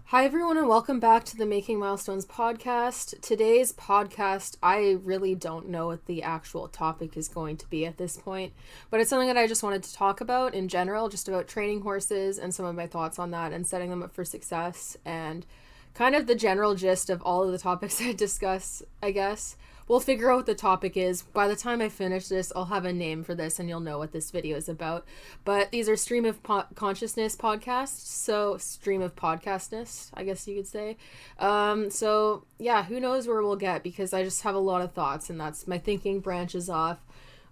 Hi, everyone, and welcome back to the Making Milestones podcast. Today's podcast, I really don't know what the actual topic is going to be at this point, but it's something that I just wanted to talk about in general, just about training horses and some of my thoughts on that and setting them up for success and kind of the general gist of all of the topics I discuss, I guess. We'll figure out what the topic is. By the time I finish this, I'll have a name for this and you'll know what this video is about. But these are stream of consciousness podcasts, so stream of podcastness, I guess you could say. So yeah, who knows where we'll get, because I just have a lot of thoughts and that's my thinking branches off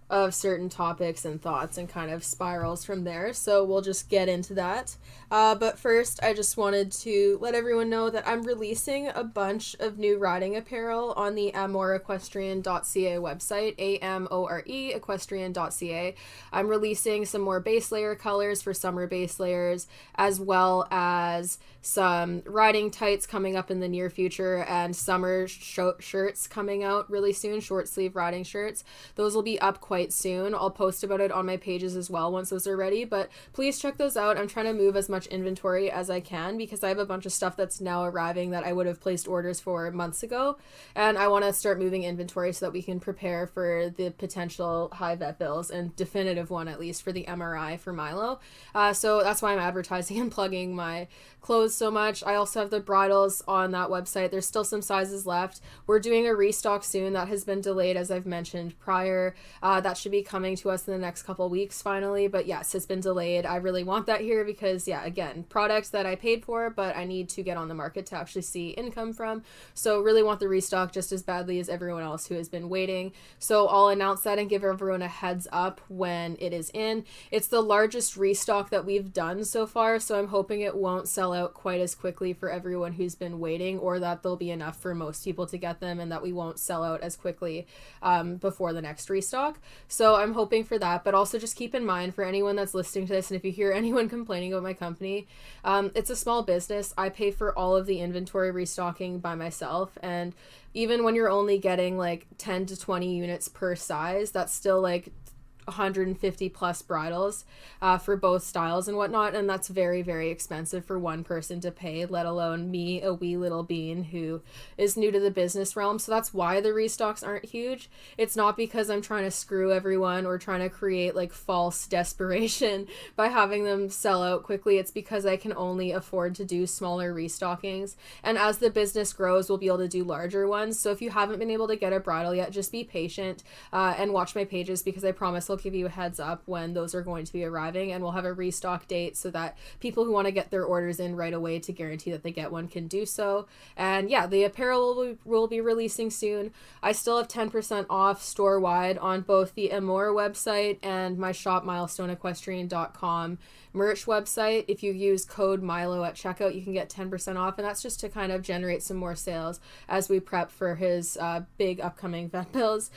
of certain topics and thoughts and kind of spirals from there. So we'll just get into that. But first, I just wanted to let everyone know that I'm releasing a bunch of new riding apparel on the amoreequestrian.ca website, A-M-O-R-E equestrian.ca. I'm releasing some more base layer colors for summer base layers, as well as some riding tights coming up in the near future and summer shirts coming out really soon, short sleeve riding shirts. Those will be up quite soon. I'll post about it on my pages as well once those are ready, but please check those out. I'm trying to move as much inventory as I can because I have a bunch of stuff that's now arriving that I would have placed orders for months ago, and I want to start moving inventory so that we can prepare for the potential high vet bills and definitive one, at least for the MRI for Milo. So that's why I'm advertising and plugging my clothes so much. I also have the bridles on that website. There's still some sizes left. We're doing a restock soon that has been delayed, as I've mentioned prior. That should be coming to us in the next couple weeks finally, but yes, it's been delayed. I really want that here because, yeah, again, product that I paid for, but I need to get on the market to actually see income from. So really want the restock just as badly as everyone else who has been waiting. So I'll announce that and give everyone a heads up when it is in. It's the largest restock that we've done so far, so I'm hoping it won't sell out quite as quickly for everyone who's been waiting, or that there'll be enough for most people to get them and that we won't sell out as quickly before the next restock. So I'm hoping for that, but also just keep in mind for anyone that's listening to this, and if you hear anyone complaining about my company, it's a small business. I pay for all of the inventory restocking by myself, and even when you're only getting like 10 to 20 units per size, that's still like 150 plus bridles for both styles and whatnot, and that's very, very expensive for one person to pay, let alone me, a wee little bean who is new to the business realm. So that's why the restocks aren't huge. It's not because I'm trying to screw everyone or trying to create like false desperation by having them sell out quickly. It's because I can only afford to do smaller restockings, and as the business grows, we'll be able to do larger ones. So if you haven't been able to get a bridle yet, just be patient and watch my pages, because I promise I'll give you a heads up when those are going to be arriving, and we'll have a restock date so that people who want to get their orders in right away to guarantee that they get one can do so. And yeah, the apparel will be releasing soon. I still have 10% off store-wide on both the Amore website and my shop milestoneequestrian.com merch website. If you use code Milo at checkout, you can get 10% off, and that's just to kind of generate some more sales as we prep for his big upcoming vet bills.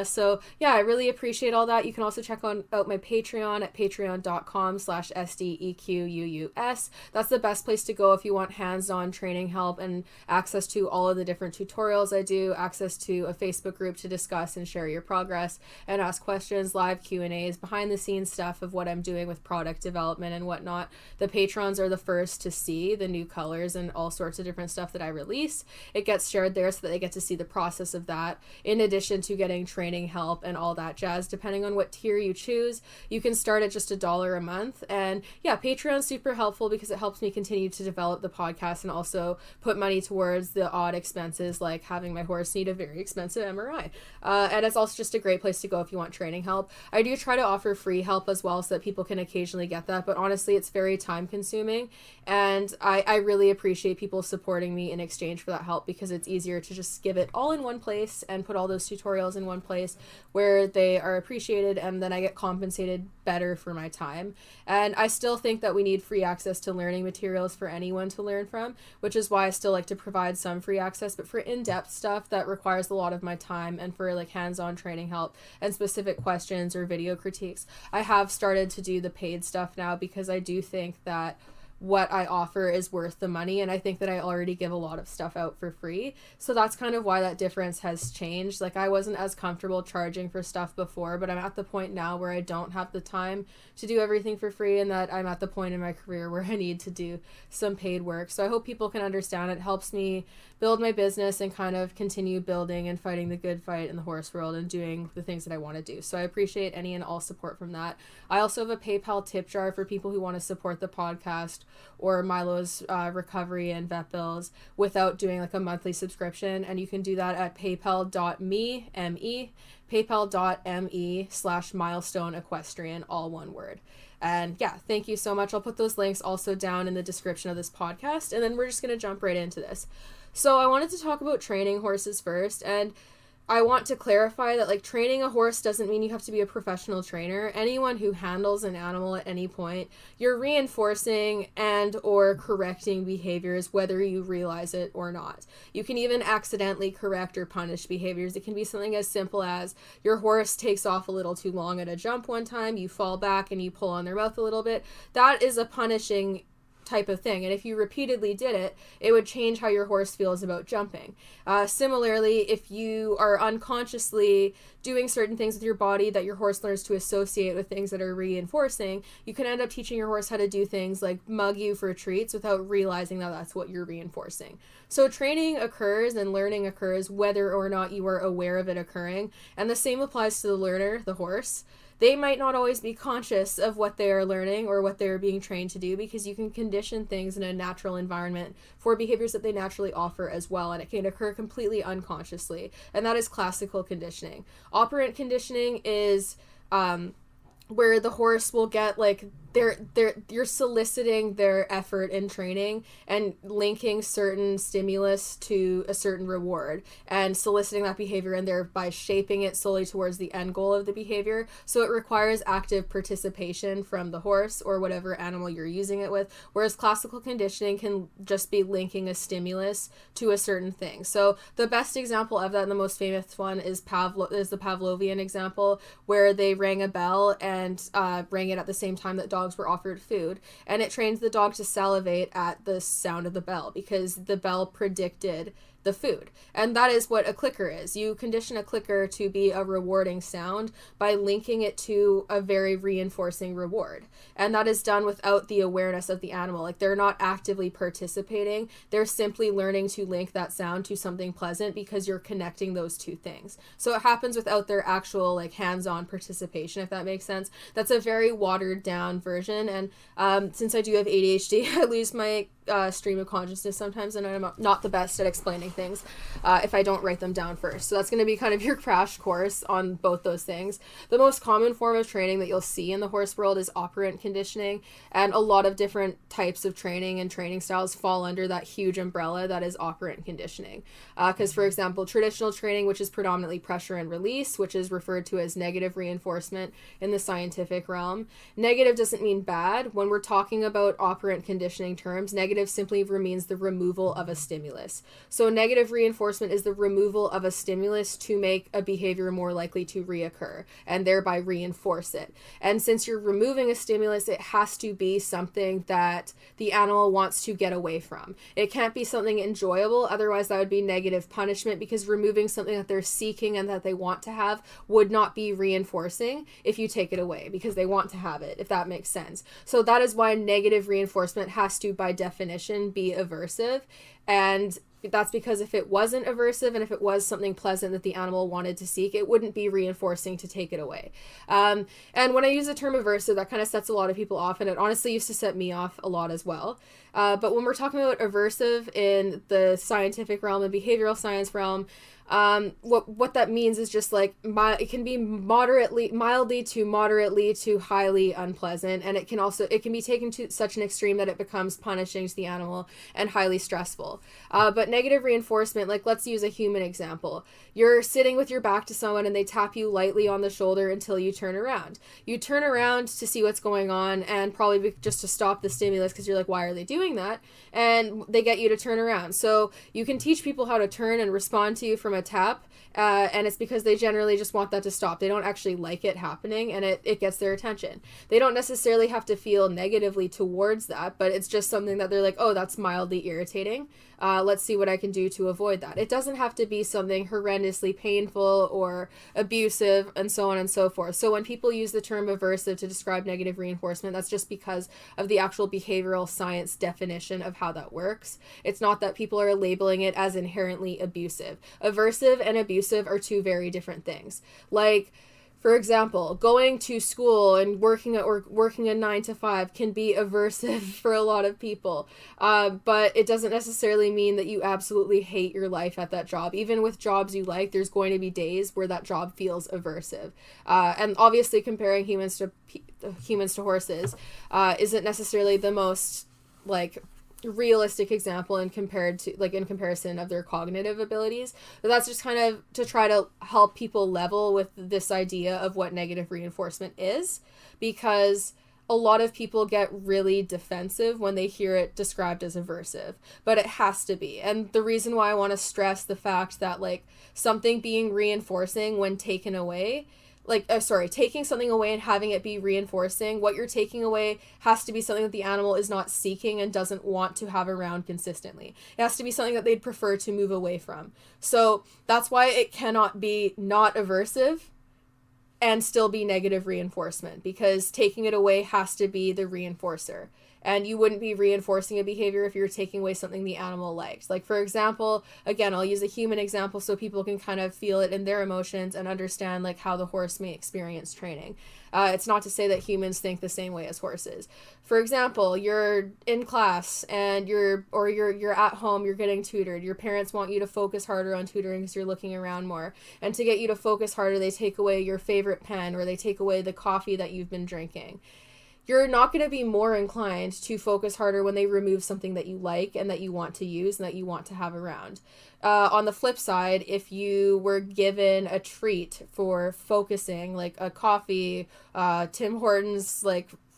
So yeah, I really appreciate all that. You can also check out my Patreon at patreon.com/SDEQUUS. That's the best place to go if you want hands-on training help and access to all of the different tutorials I do, access to a Facebook group to discuss and share your progress and ask questions, live Q&As, behind the scenes stuff of what I'm doing with product development and whatnot. The patrons are the first to see the new colors and all sorts of different stuff that I release. It gets shared there so that they get to see the process of that, in addition to getting training help and all that jazz. Depending on what tier you choose, you can start at just $1 a month. And yeah, Patreon's super helpful because it helps me continue to develop the podcast and also put money towards the odd expenses like having my horse need a very expensive MRI. And it's also just a great place to go if you want training help. I do try to offer free help as well so that people can occasionally get that, but honestly, it's very time consuming, and I really appreciate people supporting me in exchange for that help, because it's easier to just give it all in one place and put all those tutorials in one place where they are appreciated, and then I get compensated better for my time. And I still think that we need free access to learning materials for anyone to learn from, which is why I still like to provide some free access, but for in-depth stuff that requires a lot of my time, and for like hands-on training help and specific questions or video critiques, I have started to do the paid stuff now, because I do think that what I offer is worth the money, and I think that I already give a lot of stuff out for free. So that's kind of why that difference has changed. Like, I wasn't as comfortable charging for stuff before, but I'm at the point now where I don't have the time to do everything for free, and that I'm at the point in my career where I need to do some paid work. So I hope people can understand. It helps me build my business and kind of continue building and fighting the good fight in the horse world and doing the things that I want to do. So I appreciate any and all support from that. I also have a PayPal tip jar for people who want to support the podcast or Milo's recovery and vet bills without doing like a monthly subscription. And you can do that at paypal.me/milestone equestrian, all one word. And yeah, thank you so much. I'll put those links also down in the description of this podcast, and then we're just going to jump right into this. So I wanted to talk about training horses first, and I want to clarify that, like, training a horse doesn't mean you have to be a professional trainer. Anyone who handles an animal at any point, you're reinforcing and or correcting behaviors whether you realize it or not. You can even accidentally correct or punish behaviors. It can be something as simple as your horse takes off a little too long at a jump one time, you fall back and you pull on their mouth a little bit. That is a punishing type of thing, and if you repeatedly did it, it would change how your horse feels about jumping. Similarly, if you are unconsciously doing certain things with your body that your horse learns to associate with things that are reinforcing, you can end up teaching your horse how to do things like mug you for treats without realizing that that's what you're reinforcing. So training occurs and learning occurs whether or not you are aware of it occurring, and the same applies to the learner, the horse. They might not always be conscious of what they are learning or what they're being trained to do, because you can condition things in a natural environment for behaviors that they naturally offer as well, and it can occur completely unconsciously, and that is classical conditioning. Operant conditioning is where the horse will get like you're soliciting their effort in training and linking certain stimulus to a certain reward and soliciting that behavior, and thereby shaping it solely towards the end goal of the behavior. So it requires active participation from the horse or whatever animal you're using it with, whereas classical conditioning can just be linking a stimulus to a certain thing. So the best example of that, and the most famous one, is the Pavlovian example, where they rang a bell and rang it at the same time that dogs were offered food, and it trains the dog to salivate at the sound of the bell because the bell predicted the food. And that is what a clicker is. You condition a clicker to be a rewarding sound by linking it to a very reinforcing reward. And that is done without the awareness of the animal. Like, they're not actively participating. They're simply learning to link that sound to something pleasant because you're connecting those two things. So it happens without their actual like hands-on participation, if that makes sense. That's a very watered down version. And since I do have ADHD, I lose my stream of consciousness sometimes, and I'm not the best at explaining things if I don't write them down first. So that's going to be kind of your crash course on both those things. The most common form of training that you'll see in the horse world is operant conditioning, and a lot of different types of training and training styles fall under that huge umbrella that is operant conditioning. Because for example, traditional training, which is predominantly pressure and release, which is referred to as negative reinforcement in the scientific realm. Negative doesn't mean bad. When we're talking about operant conditioning terms, negative simply means the removal of a stimulus. So negative reinforcement is the removal of a stimulus to make a behavior more likely to reoccur and thereby reinforce it. And since you're removing a stimulus, it has to be something that the animal wants to get away from. It can't be something enjoyable, otherwise that would be negative punishment, because removing something that they're seeking and that they want to have would not be reinforcing if you take it away, because they want to have it, if that makes sense. So that is why negative reinforcement has to, by definition, be aversive. And that's because if it wasn't aversive and if it was something pleasant that the animal wanted to seek, it wouldn't be reinforcing to take it away. And when I use the term aversive, that kind of sets a lot of people off, and it honestly used to set me off a lot as well. But when we're talking about aversive in the scientific realm and behavioral science realm, what that means is just like it can be mildly to moderately to highly unpleasant, and it can be taken to such an extreme that it becomes punishing to the animal and highly stressful. But negative reinforcement, like let's use a human example. You're sitting with your back to someone and they tap you lightly on the shoulder until you turn around. You turn around to see what's going on, and probably just to stop the stimulus because you're like, why are they doing that? And they get you to turn around. So you can teach people how to turn and respond to you from a tap, and it's because they generally just want that to stop. They don't actually like it happening, and it gets their attention. They don't necessarily have to feel negatively towards that, but it's just something that they're like, oh, that's mildly irritating. Let's see what I can do to avoid that. It doesn't have to be something horrendously painful or abusive and so on and so forth. So when people use the term aversive to describe negative reinforcement, that's just because of the actual behavioral science definition of how that works. It's not that people are labeling it as inherently abusive. Aversive and abusive are two very different things. Like, for example, going to school and working a 9 to 5 can be aversive for a lot of people, but it doesn't necessarily mean that you absolutely hate your life at that job. Even with jobs you like, there's going to be days where that job feels aversive. And obviously comparing humans to horses isn't necessarily the most realistic example in comparison of their cognitive abilities, but that's just kind of to try to help people level with this idea of what negative reinforcement is, because a lot of people get really defensive when they hear it described as aversive, but it has to be. And the reason why I want to stress the fact that something being reinforcing when taken away, taking something away and having it be reinforcing, what you're taking away has to be something that the animal is not seeking and doesn't want to have around consistently. It has to be something that they'd prefer to move away from. So that's why it cannot be not aversive and still be negative reinforcement, because taking it away has to be the reinforcer. And you wouldn't be reinforcing a behavior if you're taking away something the animal likes. Like, for example, again, I'll use a human example so people can kind of feel it in their emotions and understand how the horse may experience training. It's not to say that humans think the same way as horses. For example, you're in class and you're at home, you're getting tutored. Your parents want you to focus harder on tutoring because you're looking around more. And to get you to focus harder, they take away your favorite pen, or they take away the coffee that you've been drinking. You're not going to be more inclined to focus harder when they remove something that you like and that you want to use and that you want to have around. On the flip side, if you were given a treat for focusing, like a coffee, Tim Hortons,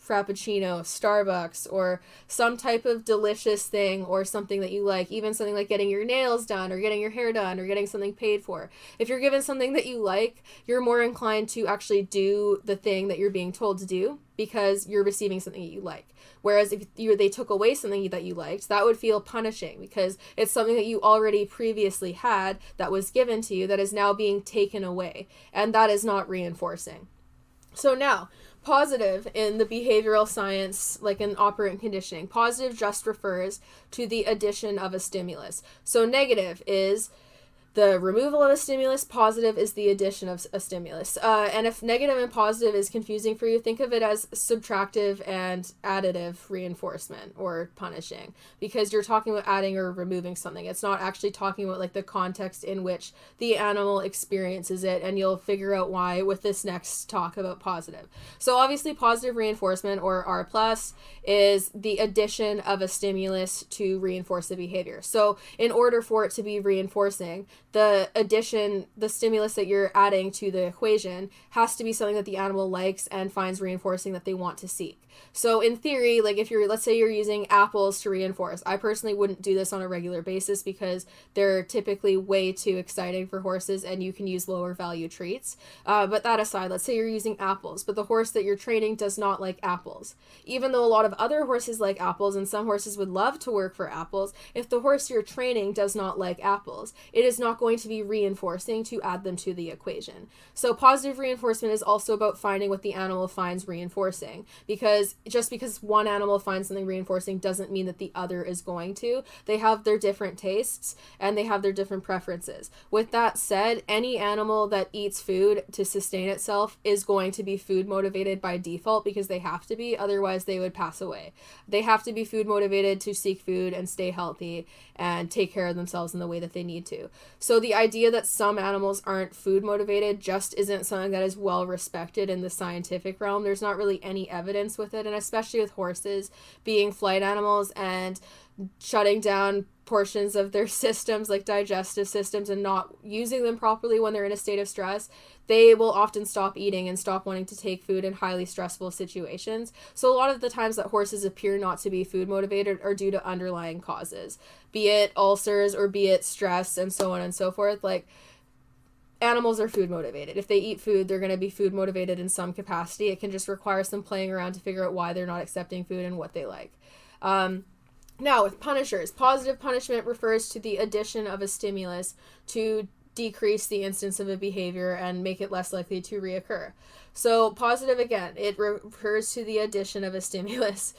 Frappuccino, Starbucks, or some type of delicious thing, or something that you like, even something like getting your nails done or getting your hair done or getting something paid for. If you're given something that you like, you're more inclined to actually do the thing that you're being told to do because you're receiving something that you like. Whereas if they took away something that you liked, that would feel punishing because it's something that you already previously had that was given to you that is now being taken away, and that is not reinforcing. So now, positive in the behavioral science, like in operant conditioning, positive just refers to the addition of a stimulus. So negative is the removal of a stimulus, positive is the addition of a stimulus. And if negative and positive is confusing for you, think of it as subtractive and additive reinforcement or punishing, because you're talking about adding or removing something. It's not actually talking about the context in which the animal experiences it, and you'll figure out why with this next talk about positive. So obviously positive reinforcement, or R+, is the addition of a stimulus to reinforce the behavior. So in order for it to be reinforcing, the stimulus that you're adding to the equation has to be something that the animal likes and finds reinforcing that they want to seek. So in theory, let's say you're using apples to reinforce. I personally wouldn't do this on a regular basis because they're typically way too exciting for horses and you can use lower value treats. But that aside, let's say you're using apples, but the horse that you're training does not like apples. Even though a lot of other horses like apples and some horses would love to work for apples, if the horse you're training does not like apples, it is not going to be reinforcing to add them to the equation. So positive reinforcement is also about finding what the animal finds reinforcing, because just because one animal finds something reinforcing doesn't mean that the other is going to. They have their different tastes and they have their different preferences. With that said, any animal that eats food to sustain itself is going to be food motivated by default because they have to be, otherwise they would pass away. They have to be food motivated to seek food and stay healthy and take care of themselves in the way that they need to. So the idea that some animals aren't food motivated just isn't something that is well respected in the scientific realm. There's not really any evidence with it, and especially with horses being flight animals and shutting down portions of their systems, like digestive systems, and not using them properly when they're in a state of stress, they will often stop eating and stop wanting to take food in highly stressful situations. So a lot of the times that horses appear not to be food motivated are due to underlying causes, be it ulcers or be it stress and so on and so forth. Like, animals are food motivated. If they eat food, they're going to be food motivated in some capacity. It can just require some playing around to figure out why they're not accepting food and what they like. Now, with punishers, positive punishment refers to the addition of a stimulus to decrease the instance of a behavior and make it less likely to reoccur. So positive, again, it refers to the addition of a stimulus.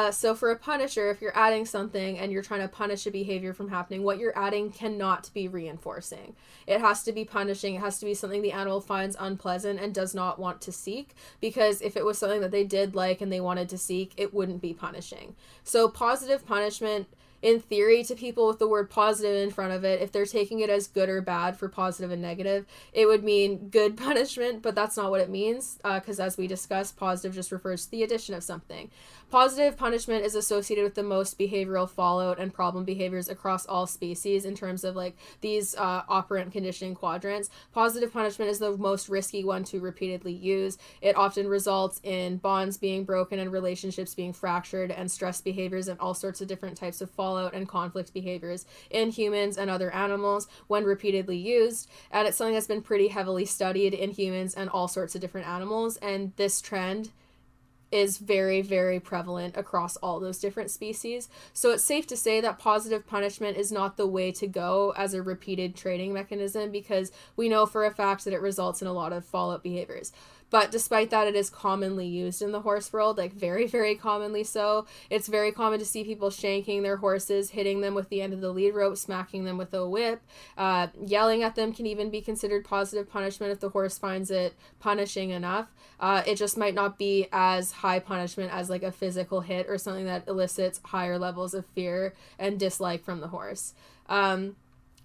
So for a punisher, if you're adding something and you're trying to punish a behavior from happening, what you're adding cannot be reinforcing. It has to be punishing. It has to be something the animal finds unpleasant and does not want to seek, because if it was something that they did like and they wanted to seek, it wouldn't be punishing. So positive punishment, in theory, to people with the word positive in front of it, if they're taking it as good or bad for positive and negative, it would mean good punishment, but that's not what it means, because as we discussed, positive just refers to the addition of something. Positive punishment is associated with the most behavioral fallout and problem behaviors across all species in terms of like these operant conditioning quadrants. Positive punishment is the most risky one to repeatedly use. It often results in bonds being broken and relationships being fractured and stress behaviors and all sorts of different types of fallout and conflict behaviors in humans and other animals when repeatedly used. And it's something that's been pretty heavily studied in humans and all sorts of different animals. And this trend is very, very prevalent across all those different species. So it's safe to say that positive punishment is not the way to go as a repeated training mechanism, because we know for a fact that it results in a lot of fallout behaviors. But despite that, it is commonly used in the horse world, like very, very commonly so. It's very common to see people shanking their horses, hitting them with the end of the lead rope, smacking them with a whip. Yelling at them can even be considered positive punishment if the horse finds it punishing enough. It just might not be as high punishment as like a physical hit or something that elicits higher levels of fear and dislike from the horse.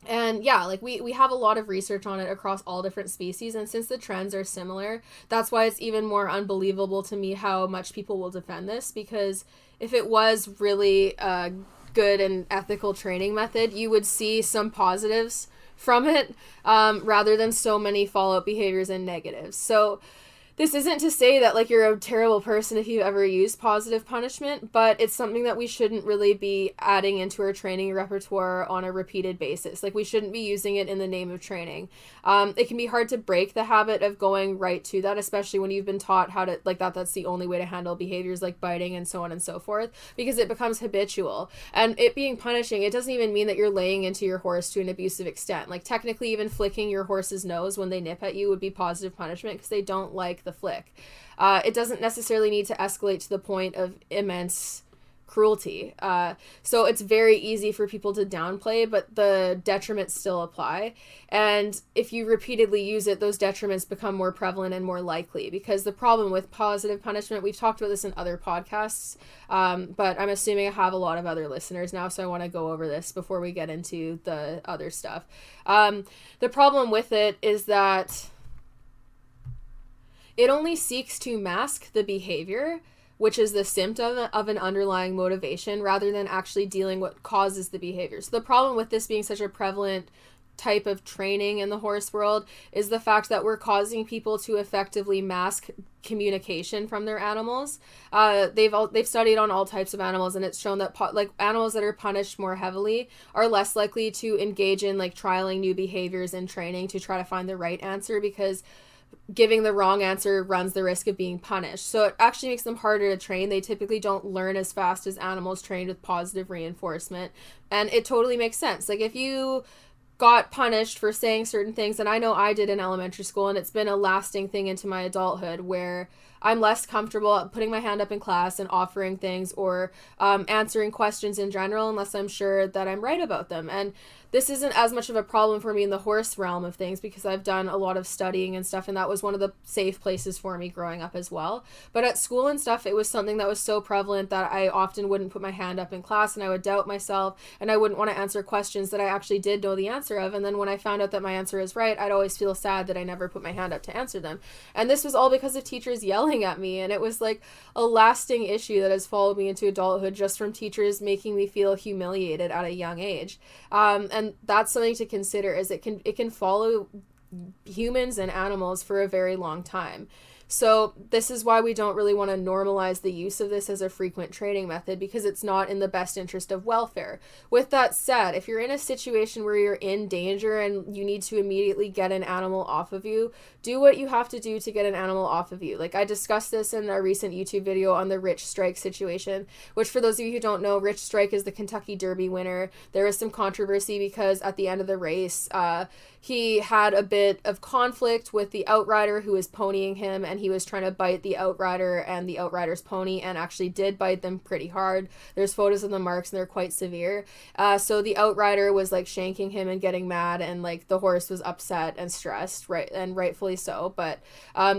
And yeah, like we have a lot of research on it across all different species, and since the trends are similar, that's why it's even more unbelievable to me how much people will defend this, because if it was really a good and ethical training method, you would see some positives from it, rather than so many fallout behaviors and negatives. So this isn't to say that like you're a terrible person if you ever use positive punishment, but it's something that we shouldn't really be adding into our training repertoire on a repeated basis. Like we shouldn't be using it in the name of training. It can be hard to break the habit of going right to that, especially when you've been taught how to like that's the only way to handle behaviors like biting and so on and so forth, because it becomes habitual. And it being punishing, it doesn't even mean that you're laying into your horse to an abusive extent. Like technically even flicking your horse's nose when they nip at you would be positive punishment because they don't like the flick. It doesn't necessarily need to escalate to the point of immense cruelty. So it's very easy for people to downplay, but the detriments still apply. And if you repeatedly use it, those detriments become more prevalent and more likely, because the problem with positive punishment, we've talked about this in other podcasts, but I'm assuming I have a lot of other listeners now, so I want to go over this before we get into the other stuff. The problem with it is that it only seeks to mask the behavior, which is the symptom of an underlying motivation, rather than actually dealing what causes the behavior. So the problem with this being such a prevalent type of training in the horse world is the fact that we're causing people to effectively mask communication from their animals. They've studied on all types of animals, and it's shown that like animals that are punished more heavily are less likely to engage in like trialing new behaviors in training to try to find the right answer, because giving the wrong answer runs the risk of being punished. So it actually makes them harder to train. They typically don't learn as fast as animals trained with positive reinforcement. And it totally makes sense. Like if you got punished for saying certain things, and I know I did in elementary school, and it's been a lasting thing into my adulthood, where I'm less comfortable putting my hand up in class and offering things or answering questions in general unless I'm sure that I'm right about them. And this isn't as much of a problem for me in the horse realm of things, because I've done a lot of studying and stuff, and that was one of the safe places for me growing up as well. But at school and stuff, it was something that was so prevalent that I often wouldn't put my hand up in class, and I would doubt myself, and I wouldn't want to answer questions that I actually did know the answer of. And then when I found out that my answer is right, I'd always feel sad that I never put my hand up to answer them. And this was all because of teachers yelling yelling at me. And it was like a lasting issue that has followed me into adulthood, just from teachers making me feel humiliated at a young age. And that's something to consider, is it can follow humans and animals for a very long time. So this is why we don't really want to normalize the use of this as a frequent training method, because it's not in the best interest of welfare. With that said, if you're in a situation where you're in danger and you need to immediately get an animal off of you, do what you have to do to get an animal off of you. Like, I discussed this in a recent YouTube video on the Rich Strike situation, which, for those of you who don't know, Rich Strike is the Kentucky Derby winner. There was some controversy because at the end of the race, he had a bit of conflict with the outrider who was ponying him, and he was trying to bite the outrider and the outrider's pony, and actually did bite them pretty hard. There's photos of the marks, and they're quite severe. So the outrider was like shanking him and getting mad, and like the horse was upset and stressed, right, and rightfully so. But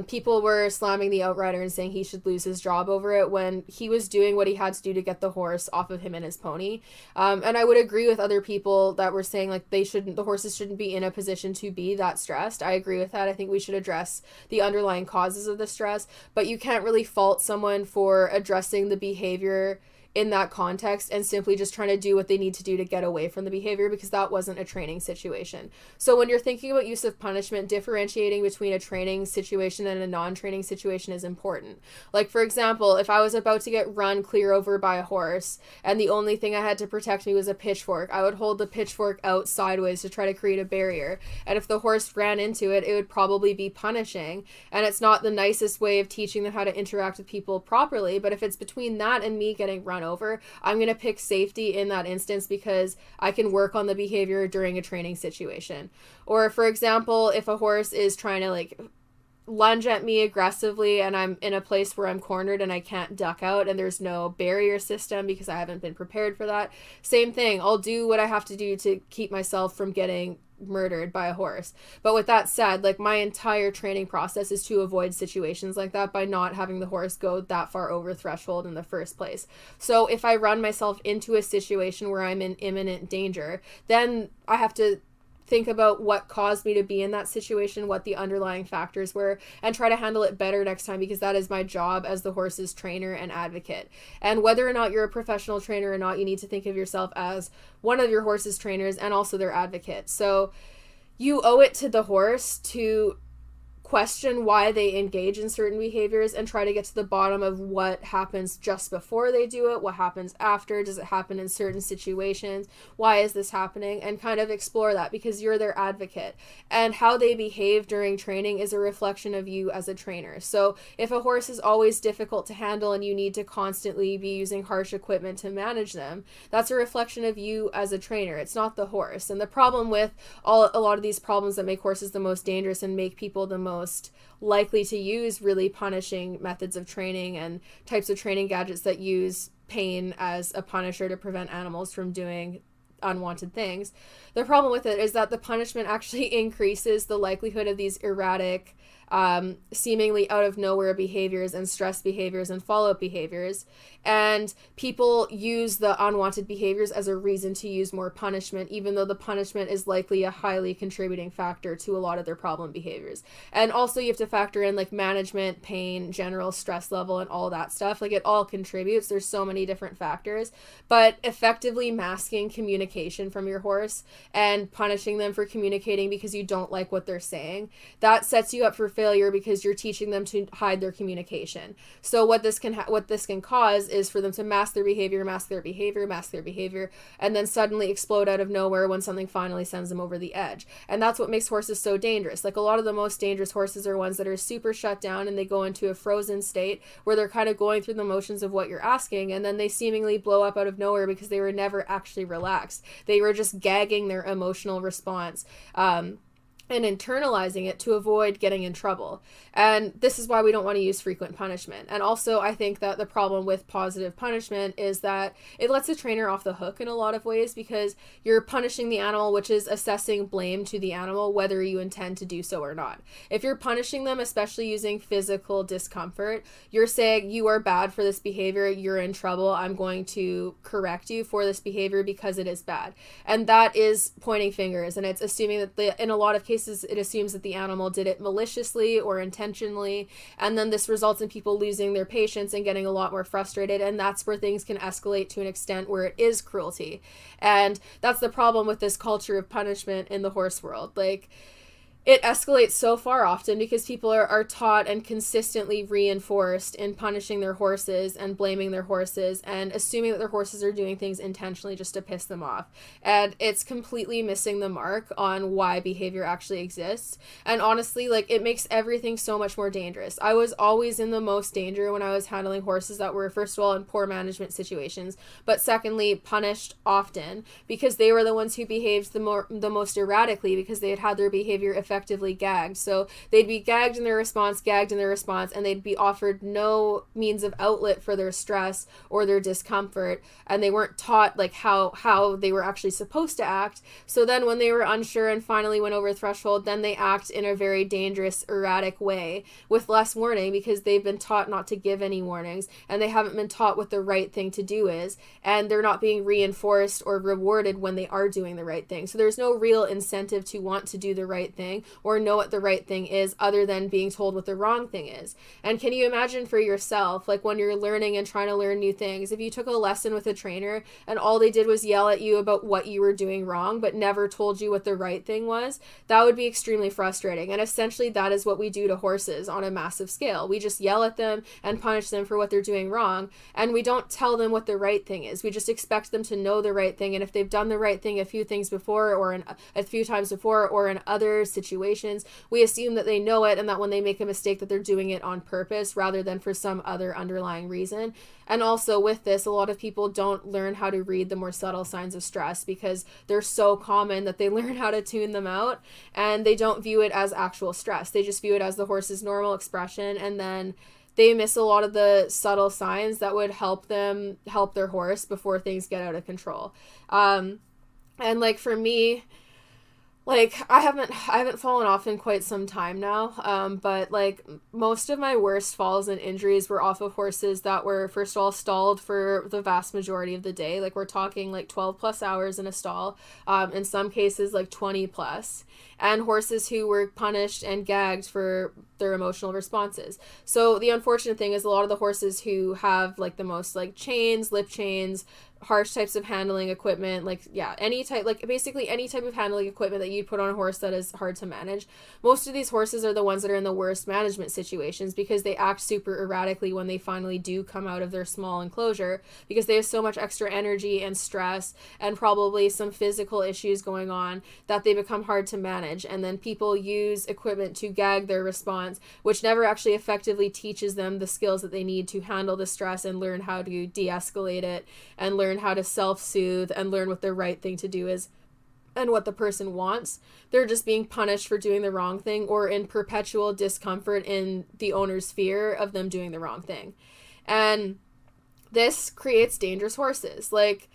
people were slamming the outrider and saying he should lose his job over it, when he was doing what he had to do to get the horse off of him and his pony. And I would agree with other people that were saying like the horses shouldn't be in a position to be that stressed. I agree with that. I think we should address the underlying causes of the stress, but you can't really fault someone for addressing the behavior in that context and simply just trying to do what they need to do to get away from the behavior, because that wasn't a training situation. So when you're thinking about use of punishment, differentiating between a training situation and a non-training situation is important. Like, for example, if I was about to get run clear over by a horse and the only thing I had to protect me was a pitchfork, I would hold the pitchfork out sideways to try to create a barrier. And if the horse ran into it, it would probably be punishing. And it's not the nicest way of teaching them how to interact with people properly. But if it's between that and me getting run over, I'm going to pick safety in that instance, because I can work on the behavior during a training situation. Or, for example, if a horse is trying to like lunge at me aggressively and I'm in a place where I'm cornered and I can't duck out and there's no barrier system because I haven't been prepared for that, same thing. I'll do what I have to do to keep myself from getting murdered by a horse. But with that said, like, my entire training process is to avoid situations like that by not having the horse go that far over threshold in the first place. So if I run myself into a situation where I'm in imminent danger, then I have to think about what caused me to be in that situation, what the underlying factors were, and try to handle it better next time, because that is my job as the horse's trainer and advocate. And whether or not you're a professional trainer or not, you need to think of yourself as one of your horse's trainers and also their advocate. So you owe it to the horse to question why they engage in certain behaviors and try to get to the bottom of what happens just before they do it, what happens after, does it happen in certain situations, why is this happening, and kind of explore that, because you're their advocate. And how they behave during training is a reflection of you as a trainer. So if a horse is always difficult to handle and you need to constantly be using harsh equipment to manage them, that's a reflection of you as a trainer. It's not the horse. And the problem with a lot of these problems that make horses the most dangerous and make people the most likely to use really punishing methods of training and types of training gadgets that use pain as a punisher to prevent animals from doing unwanted things. The problem with it is that the punishment actually increases the likelihood of these erratic, seemingly out of nowhere behaviors and stress behaviors and follow-up behaviors. And people use the unwanted behaviors as a reason to use more punishment, even though the punishment is likely a highly contributing factor to a lot of their problem behaviors. And also you have to factor in like management, pain, general stress level, and all that stuff. Like, it all contributes. There's so many different factors. But effectively masking communication from your horse and punishing them for communicating because you don't like what they're saying, that sets you up for failure, because you're teaching them to hide their communication. So what this can cause is for them to mask their behavior, and then suddenly explode out of nowhere when something finally sends them over the edge. And that's what makes horses so dangerous. Like, a lot of the most dangerous horses are ones that are super shut down and they go into a frozen state where they're kind of going through the motions of what you're asking, and then they seemingly blow up out of nowhere because they were never actually relaxed. They were just gagging their emotional response, and internalizing it to avoid getting in trouble. And this is why we don't want to use frequent punishment. And also, I think that the problem with positive punishment is that it lets the trainer off the hook in a lot of ways, because you're punishing the animal, which is assessing blame to the animal, whether you intend to do so or not. If you're punishing them, especially using physical discomfort, you're saying, you are bad for this behavior, you're in trouble, I'm going to correct you for this behavior because it is bad. And that is pointing fingers, and it's assuming that in a lot of cases, cases, it assumes that the animal did it maliciously or intentionally, and then this results in people losing their patience and getting a lot more frustrated, and that's where things can escalate to an extent where it is cruelty. And that's the problem with this culture of punishment in the horse world. Like, it escalates so far often because people are taught and consistently reinforced in punishing their horses and blaming their horses and assuming that their horses are doing things intentionally just to piss them off. And it's completely missing the mark on why behavior actually exists. And honestly, like, it makes everything so much more dangerous. I was always in the most danger when I was handling horses that were, first of all, in poor management situations, but secondly, punished often because they were the ones who behaved the most erratically because they had their behavior effectively gagged. So they'd be gagged in their response, and they'd be offered no means of outlet for their stress or their discomfort, and they weren't taught like how they were actually supposed to act. So then when they were unsure and finally went over the threshold, then they act in a very dangerous, erratic way with less warning because they've been taught not to give any warnings, and they haven't been taught what the right thing to do is, and they're not being reinforced or rewarded when they are doing the right thing. So there's no real incentive to want to do the right thing or know what the right thing is other than being told what the wrong thing is. And can you imagine for yourself, like when you're learning and trying to learn new things, if you took a lesson with a trainer and all they did was yell at you about what you were doing wrong but never told you what the right thing was, that would be extremely frustrating. And essentially that is what we do to horses on a massive scale. We just yell at them and punish them for what they're doing wrong, and we don't tell them what the right thing is. We just expect them to know the right thing, and if they've done the right thing a few times before or in other situations, we assume that they know it and that when they make a mistake that they're doing it on purpose rather than for some other underlying reason. And also with this, a lot of people don't learn how to read the more subtle signs of stress because they're so common that they learn how to tune them out, and they don't view it as actual stress. They just view it as the horse's normal expression, and then they miss a lot of the subtle signs that would help them help their horse before things get out of control. And like for me, like, I haven't fallen off in quite some time now, but, like, most of my worst falls and injuries were off of horses that were, first of all, stalled for the vast majority of the day. Like, we're talking, like, 12 plus hours in a stall, in some cases, like, 20 plus, and horses who were punished and gagged for their emotional responses. So the unfortunate thing is a lot of the horses who have, like, the most, like, chains, lip chains, harsh types of handling equipment, basically any type of handling equipment that you'd put on a horse that is hard to manage. Most of these horses are the ones that are in the worst management situations because they act super erratically when they finally do come out of their small enclosure because they have so much extra energy and stress and probably some physical issues going on that they become hard to manage. And then people use equipment to gag their response, which never actually effectively teaches them the skills that they need to handle the stress and learn how to de-escalate it and learn how to self-soothe and learn what the right thing to do is and what the person wants. They're just being punished for doing the wrong thing or in perpetual discomfort in the owner's fear of them doing the wrong thing. And this creates dangerous horses. Like,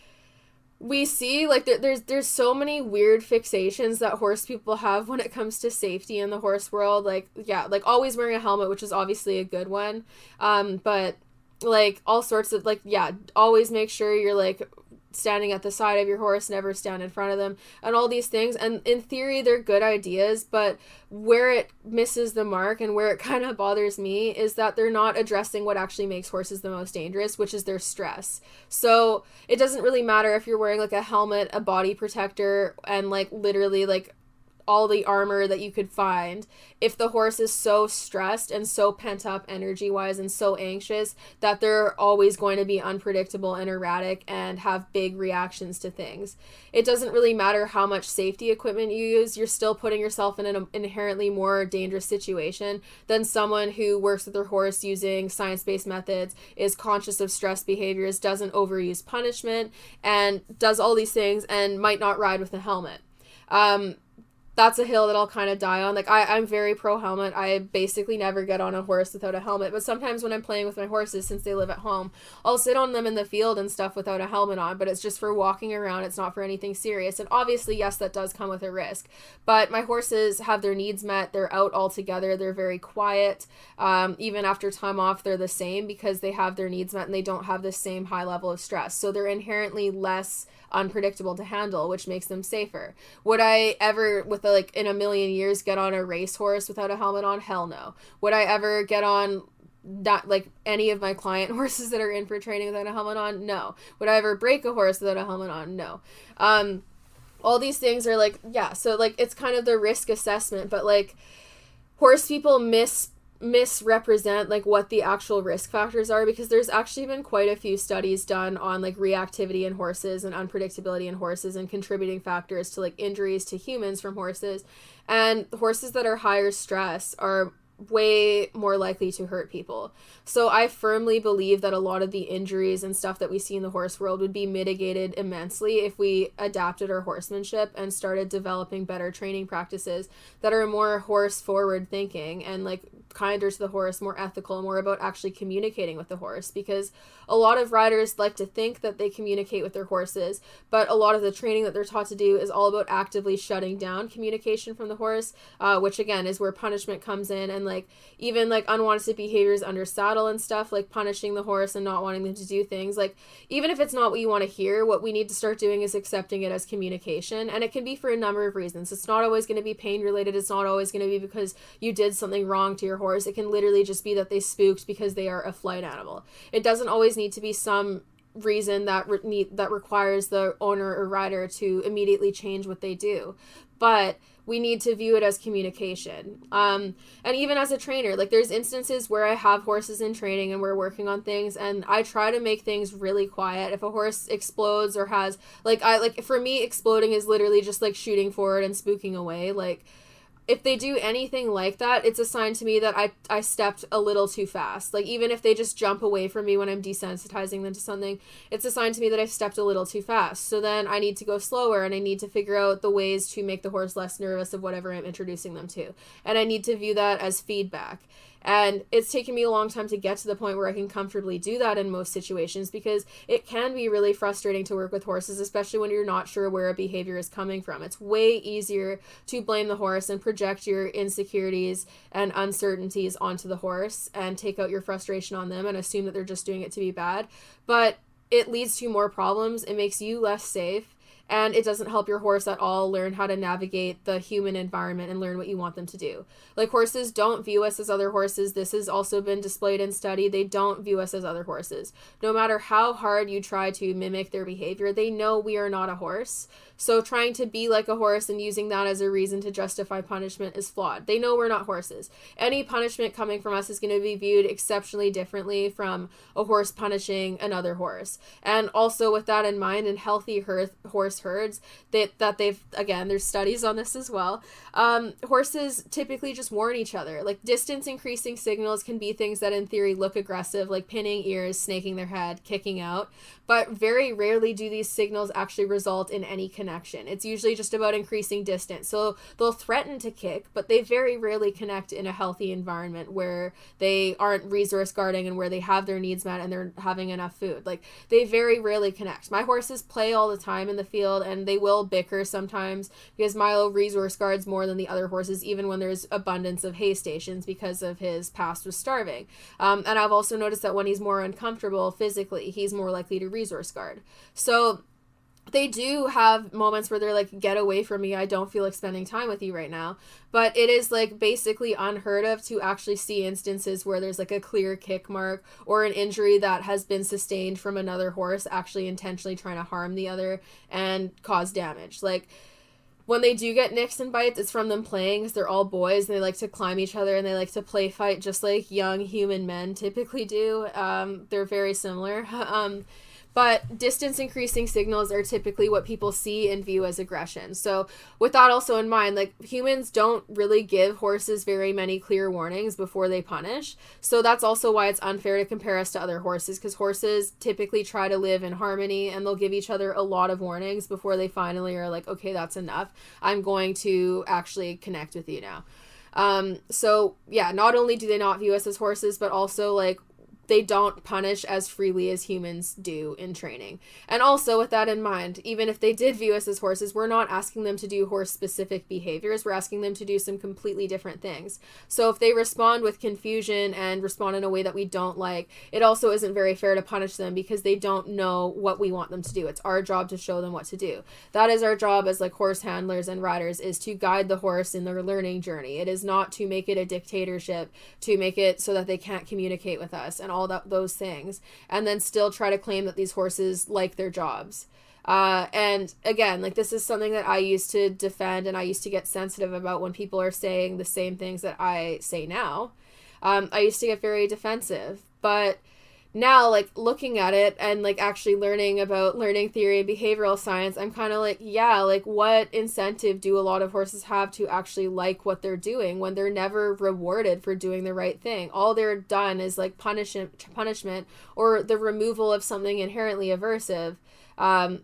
we see, like, there's so many weird fixations that horse people have when it comes to safety in the horse world. Like, yeah, like always wearing a helmet, which is obviously a good one. But like all sorts of, like, yeah, always make sure you're like standing at the side of your horse, never stand in front of them, and all these things. And in theory, they're good ideas, but where it misses the mark and where it kind of bothers me is that they're not addressing what actually makes horses the most dangerous, which is their stress. So it doesn't really matter if you're wearing like a helmet, a body protector, and like literally like all the armor that you could find, if the horse is so stressed and so pent up energy wise and so anxious that they're always going to be unpredictable and erratic and have big reactions to things. It doesn't really matter how much safety equipment you use, you're still putting yourself in an inherently more dangerous situation than someone who works with their horse using science-based methods, is conscious of stress behaviors, doesn't overuse punishment, and does all these things and might not ride with a helmet. That's a hill that I'll kind of die on. Like, I'm very pro helmet. I basically never get on a horse without a helmet. But sometimes when I'm playing with my horses, since they live at home, I'll sit on them in the field and stuff without a helmet on. But it's just for walking around. It's not for anything serious. And obviously, yes, that does come with a risk. But my horses have their needs met. They're out altogether. They're very quiet. Even after time off, they're the same because they have their needs met and they don't have the same high level of stress. So they're inherently less unpredictable to handle, which makes them safer. Would I ever, with with like in a million years get on a racehorse without a helmet on? Hell no. Would I ever get on not like any of my client horses that are in for training without a helmet on? No. Would I ever break a horse without a helmet on? No. All these things are like, yeah, so like it's kind of the risk assessment, but like horse people misrepresent like what the actual risk factors are, because there's actually been quite a few studies done on like reactivity in horses and unpredictability in horses and contributing factors to like injuries to humans from horses. And horses that are higher stress are way more likely to hurt people. So I firmly believe that a lot of the injuries and stuff that we see in the horse world would be mitigated immensely if we adapted our horsemanship and started developing better training practices that are more horse forward thinking and like kinder to the horse, more ethical, more about actually communicating with the horse. Because a lot of riders like to think that they communicate with their horses, but a lot of the training that they're taught to do is all about actively shutting down communication from the horse, which again is where punishment comes in, and like even like unwanted behaviors under saddle and stuff, like punishing the horse and not wanting them to do things. Like even if it's not what you want to hear, what we need to start doing is accepting it as communication. And it can be for a number of reasons. It's not always going to be pain related. It's not always going to be because you did something wrong to your horse. It can literally just be that they spooked because they are a flight animal. It doesn't always need to be some reason that requires the owner or rider to immediately change what they do. But we need to view it as communication. And even as a trainer, like there's instances where I have horses in training and we're working on things and I try to make things really quiet. If a horse explodes or has for me, exploding is literally just like shooting forward and spooking away. Like if they do anything like that, it's a sign to me that I stepped a little too fast. Like even if they just jump away from me when I'm desensitizing them to something, it's a sign to me that I stepped a little too fast. So then I need to go slower and I need to figure out the ways to make the horse less nervous of whatever I'm introducing them to. And I need to view that as feedback. And it's taken me a long time to get to the point where I can comfortably do that in most situations, because it can be really frustrating to work with horses, especially when you're not sure where a behavior is coming from. It's way easier to blame the horse and project your insecurities and uncertainties onto the horse and take out your frustration on them and assume that they're just doing it to be bad. But it leads to more problems. It makes you less safe. And it doesn't help your horse at all learn how to navigate the human environment and learn what you want them to do. Like horses don't view us as other horses. This has also been displayed in study. They don't view us as other horses. No matter how hard you try to mimic their behavior, they know we are not a horse. So trying to be like a horse and using that as a reason to justify punishment is flawed. They know we're not horses. Any punishment coming from us is going to be viewed exceptionally differently from a horse punishing another horse. And also with that in mind, in healthy horse herds, that they've, again, there's studies on this as well, horses typically just warn each other. Like distance increasing signals can be things that in theory look aggressive, like pinning ears, snaking their head, kicking out, but very rarely do these signals actually result in any connection. It's usually just about increasing distance. So they'll threaten to kick, but they very rarely connect in a healthy environment where they aren't resource guarding and where they have their needs met and they're having enough food. Like they very rarely connect. My horses play all the time in the field and they will bicker sometimes because Milo resource guards more than the other horses, even when there's abundance of hay stations, because of his past with starving. And I've also noticed that when he's more uncomfortable physically, he's more likely to resource guard. So they do have moments where they're like, get away from me, I don't feel like spending time with you right now. But it is like basically unheard of to actually see instances where there's like a clear kick mark or an injury that has been sustained from another horse actually intentionally trying to harm the other and cause damage. Like when they do get nicks and bites, it's from them playing, because they're all boys and they like to climb each other and they like to play fight just like young human men typically do. They're very similar. But distance increasing signals are typically what people see and view as aggression. So with that also in mind, like humans don't really give horses very many clear warnings before they punish. So that's also why it's unfair to compare us to other horses, because horses typically try to live in harmony and they'll give each other a lot of warnings before they finally are like, okay, that's enough. I'm going to actually connect with you now. So yeah, not only do they not view us as horses, but also like they don't punish as freely as humans do in training. And also, with that in mind, even if they did view us as horses, we're not asking them to do horse-specific behaviors. We're asking them to do some completely different things. So if they respond with confusion and respond in a way that we don't like, it also isn't very fair to punish them because they don't know what we want them to do. It's our job to show them what to do. That is our job as like horse handlers and riders, is to guide the horse in their learning journey. It is not to make it a dictatorship, to make it so that they can't communicate with us and all those things, and then still try to claim that these horses like their jobs. And again, like, this is something that I used to defend, and I used to get sensitive about when people are saying the same things that I say now. I used to get very defensive, but now, like, looking at it and like actually learning about learning theory and behavioral science, I'm kind of like, yeah, like, what incentive do a lot of horses have to actually like what they're doing when they're never rewarded for doing the right thing? All they're done is like punishment or the removal of something inherently aversive,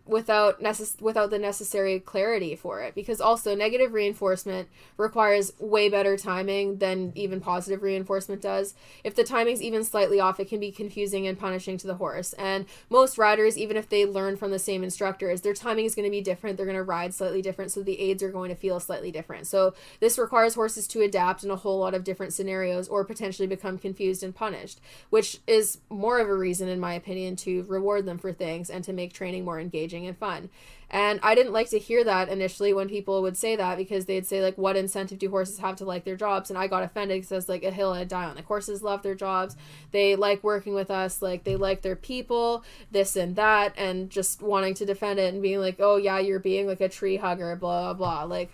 without the necessary clarity for it. Because also, negative reinforcement requires way better timing than even positive reinforcement does. If the timing's even slightly off, it can be confusing and punishing to the horse. And most riders, even if they learn from the same instructors, their timing is going to be different. They're going to ride slightly different, so the aids are going to feel slightly different. So this requires horses to adapt in a whole lot of different scenarios, or potentially become confused and punished, which is more of a reason, in my opinion, to reward them for things and to make training more engaging and fun. And I didn't like to hear that initially when people would say that, because they'd say, like, what incentive do horses have to like their jobs? And I got offended because I was like, a hill I'd die on. Like, horses love their jobs. They like working with us. Like, they like their people, this and that, and just wanting to defend it and being like, oh yeah, you're being like a tree hugger, blah, blah, blah. Like,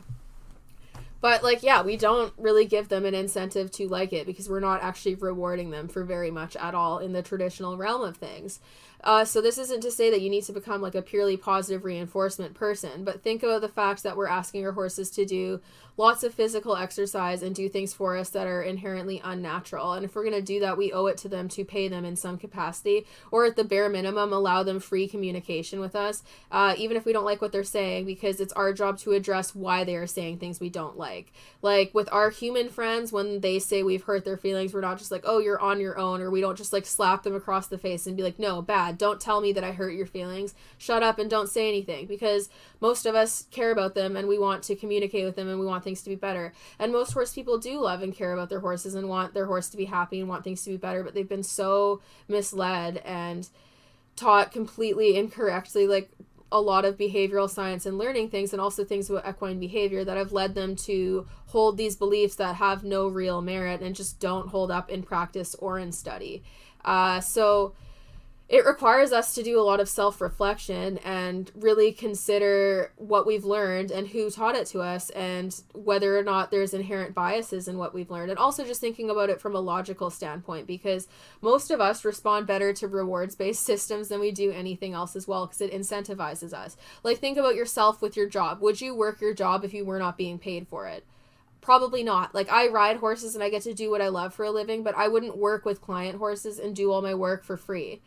but, like, yeah, we don't really give them an incentive to like it, because we're not actually rewarding them for very much at all in the traditional realm of things. So this isn't to say that you need to become like a purely positive reinforcement person, but think about the fact that we're asking our horses to do lots of physical exercise and do things for us that are inherently unnatural. And if we're going to do that, we owe it to them to pay them in some capacity, or at the bare minimum, allow them free communication with us, even if we don't like what they're saying, because it's our job to address why they are saying things we don't like. Like, with our human friends, when they say we've hurt their feelings, we're not just like, oh, you're on your own, or we don't just like slap them across the face and be like, no, bad, don't tell me that I hurt your feelings, shut up and don't say anything, because most of us care about them and we want to communicate with them and we want things to be better. And most horse people do love and care about their horses and want their horse to be happy and want things to be better, but they've been so misled and taught completely incorrectly, like, a lot of behavioral science and learning things, and also things about equine behavior, that have led them to hold these beliefs that have no real merit and just don't hold up in practice or in study. So it requires us to do a lot of self-reflection and really consider what we've learned and who taught it to us, and whether or not there's inherent biases in what we've learned. And also just thinking about it from a logical standpoint, because most of us respond better to rewards-based systems than we do anything else as well, because it incentivizes us. Like, think about yourself with your job. Would you work your job if you were not being paid for it? Probably not. Like, I ride horses and I get to do what I love for a living, but I wouldn't work with client horses and do all my work for free.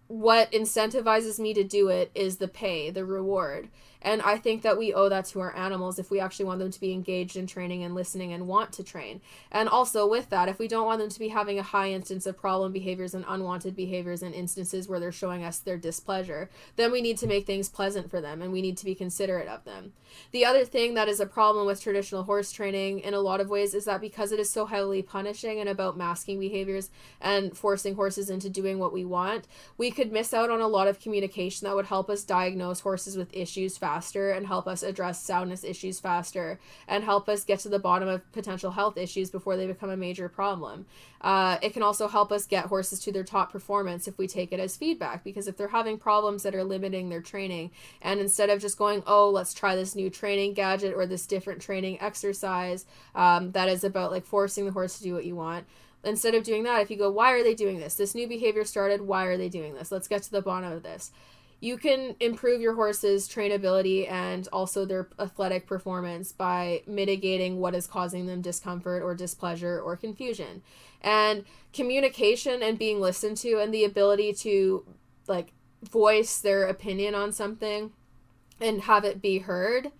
What incentivizes me to do it is the pay, the reward. And I think that we owe that to our animals if we actually want them to be engaged in training and listening and want to train. And also with that, if we don't want them to be having a high instance of problem behaviors and unwanted behaviors and instances where they're showing us their displeasure, then we need to make things pleasant for them and we need to be considerate of them. The other thing that is a problem with traditional horse training in a lot of ways is that because it is so heavily punishing and about masking behaviors and forcing horses into doing what we want, we could miss out on a lot of communication that would help us diagnose horses with issues faster and help us address soundness issues faster and help us get to the bottom of potential health issues before they become a major problem. It can also help us get horses to their top performance if we take it as feedback, because if they're having problems that are limiting their training, and instead of just going, oh, let's try this new training gadget or this different training exercise that is about like forcing the horse to do what you want, instead of doing that, if you go, why are they doing this? This new behavior started, why are they doing this? Let's get to the bottom of this. You can improve your horse's trainability and also their athletic performance by mitigating what is causing them discomfort or displeasure or confusion. And communication and being listened to and the ability to like voice their opinion on something and have it be heard,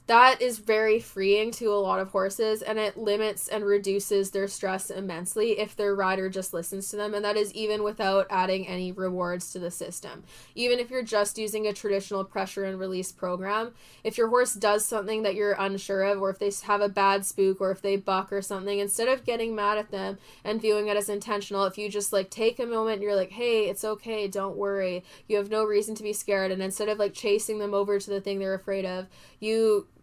that is very freeing to a lot of horses, and it limits and reduces their stress immensely if their rider just listens to them, and that is even without adding any rewards to the system. Even if you're just using a traditional pressure and release program, if your horse does something that you're unsure of, or if they have a bad spook, or if they buck or something, instead of getting mad at them and viewing it as intentional, if you just like take a moment and you're like, hey, it's okay, don't worry, you have no reason to be scared, and instead of like chasing them over to the thing they're afraid of,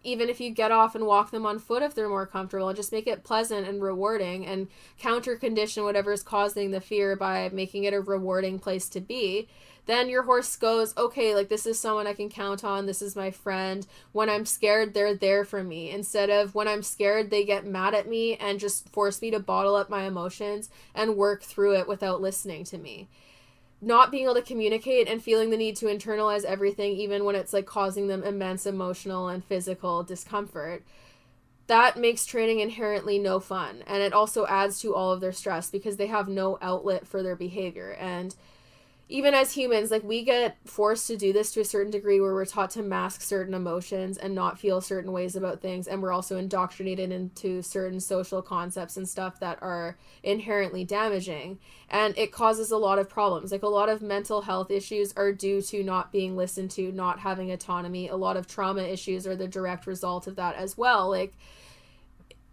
even if you get off and walk them on foot if they're more comfortable, and just make it pleasant and rewarding, and counter condition whatever is causing the fear by making it a rewarding place to be, then your horse goes, okay, like this is someone I can count on, this is my friend. When I'm scared, they're there for me. Instead of when I'm scared, they get mad at me and just force me to bottle up my emotions and work through it without listening to me. Not being able to communicate and feeling the need to internalize everything, even when it's like causing them immense emotional and physical discomfort, that makes training inherently no fun. And it also adds to all of their stress because they have no outlet for their behavior. And even as humans, like we get forced to do this to a certain degree, where we're taught to mask certain emotions and not feel certain ways about things, and we're also indoctrinated into certain social concepts and stuff that are inherently damaging, and it causes a lot of problems. Like a lot of mental health issues are due to not being listened to, not having autonomy. A lot of trauma issues are the direct result of that as well. Like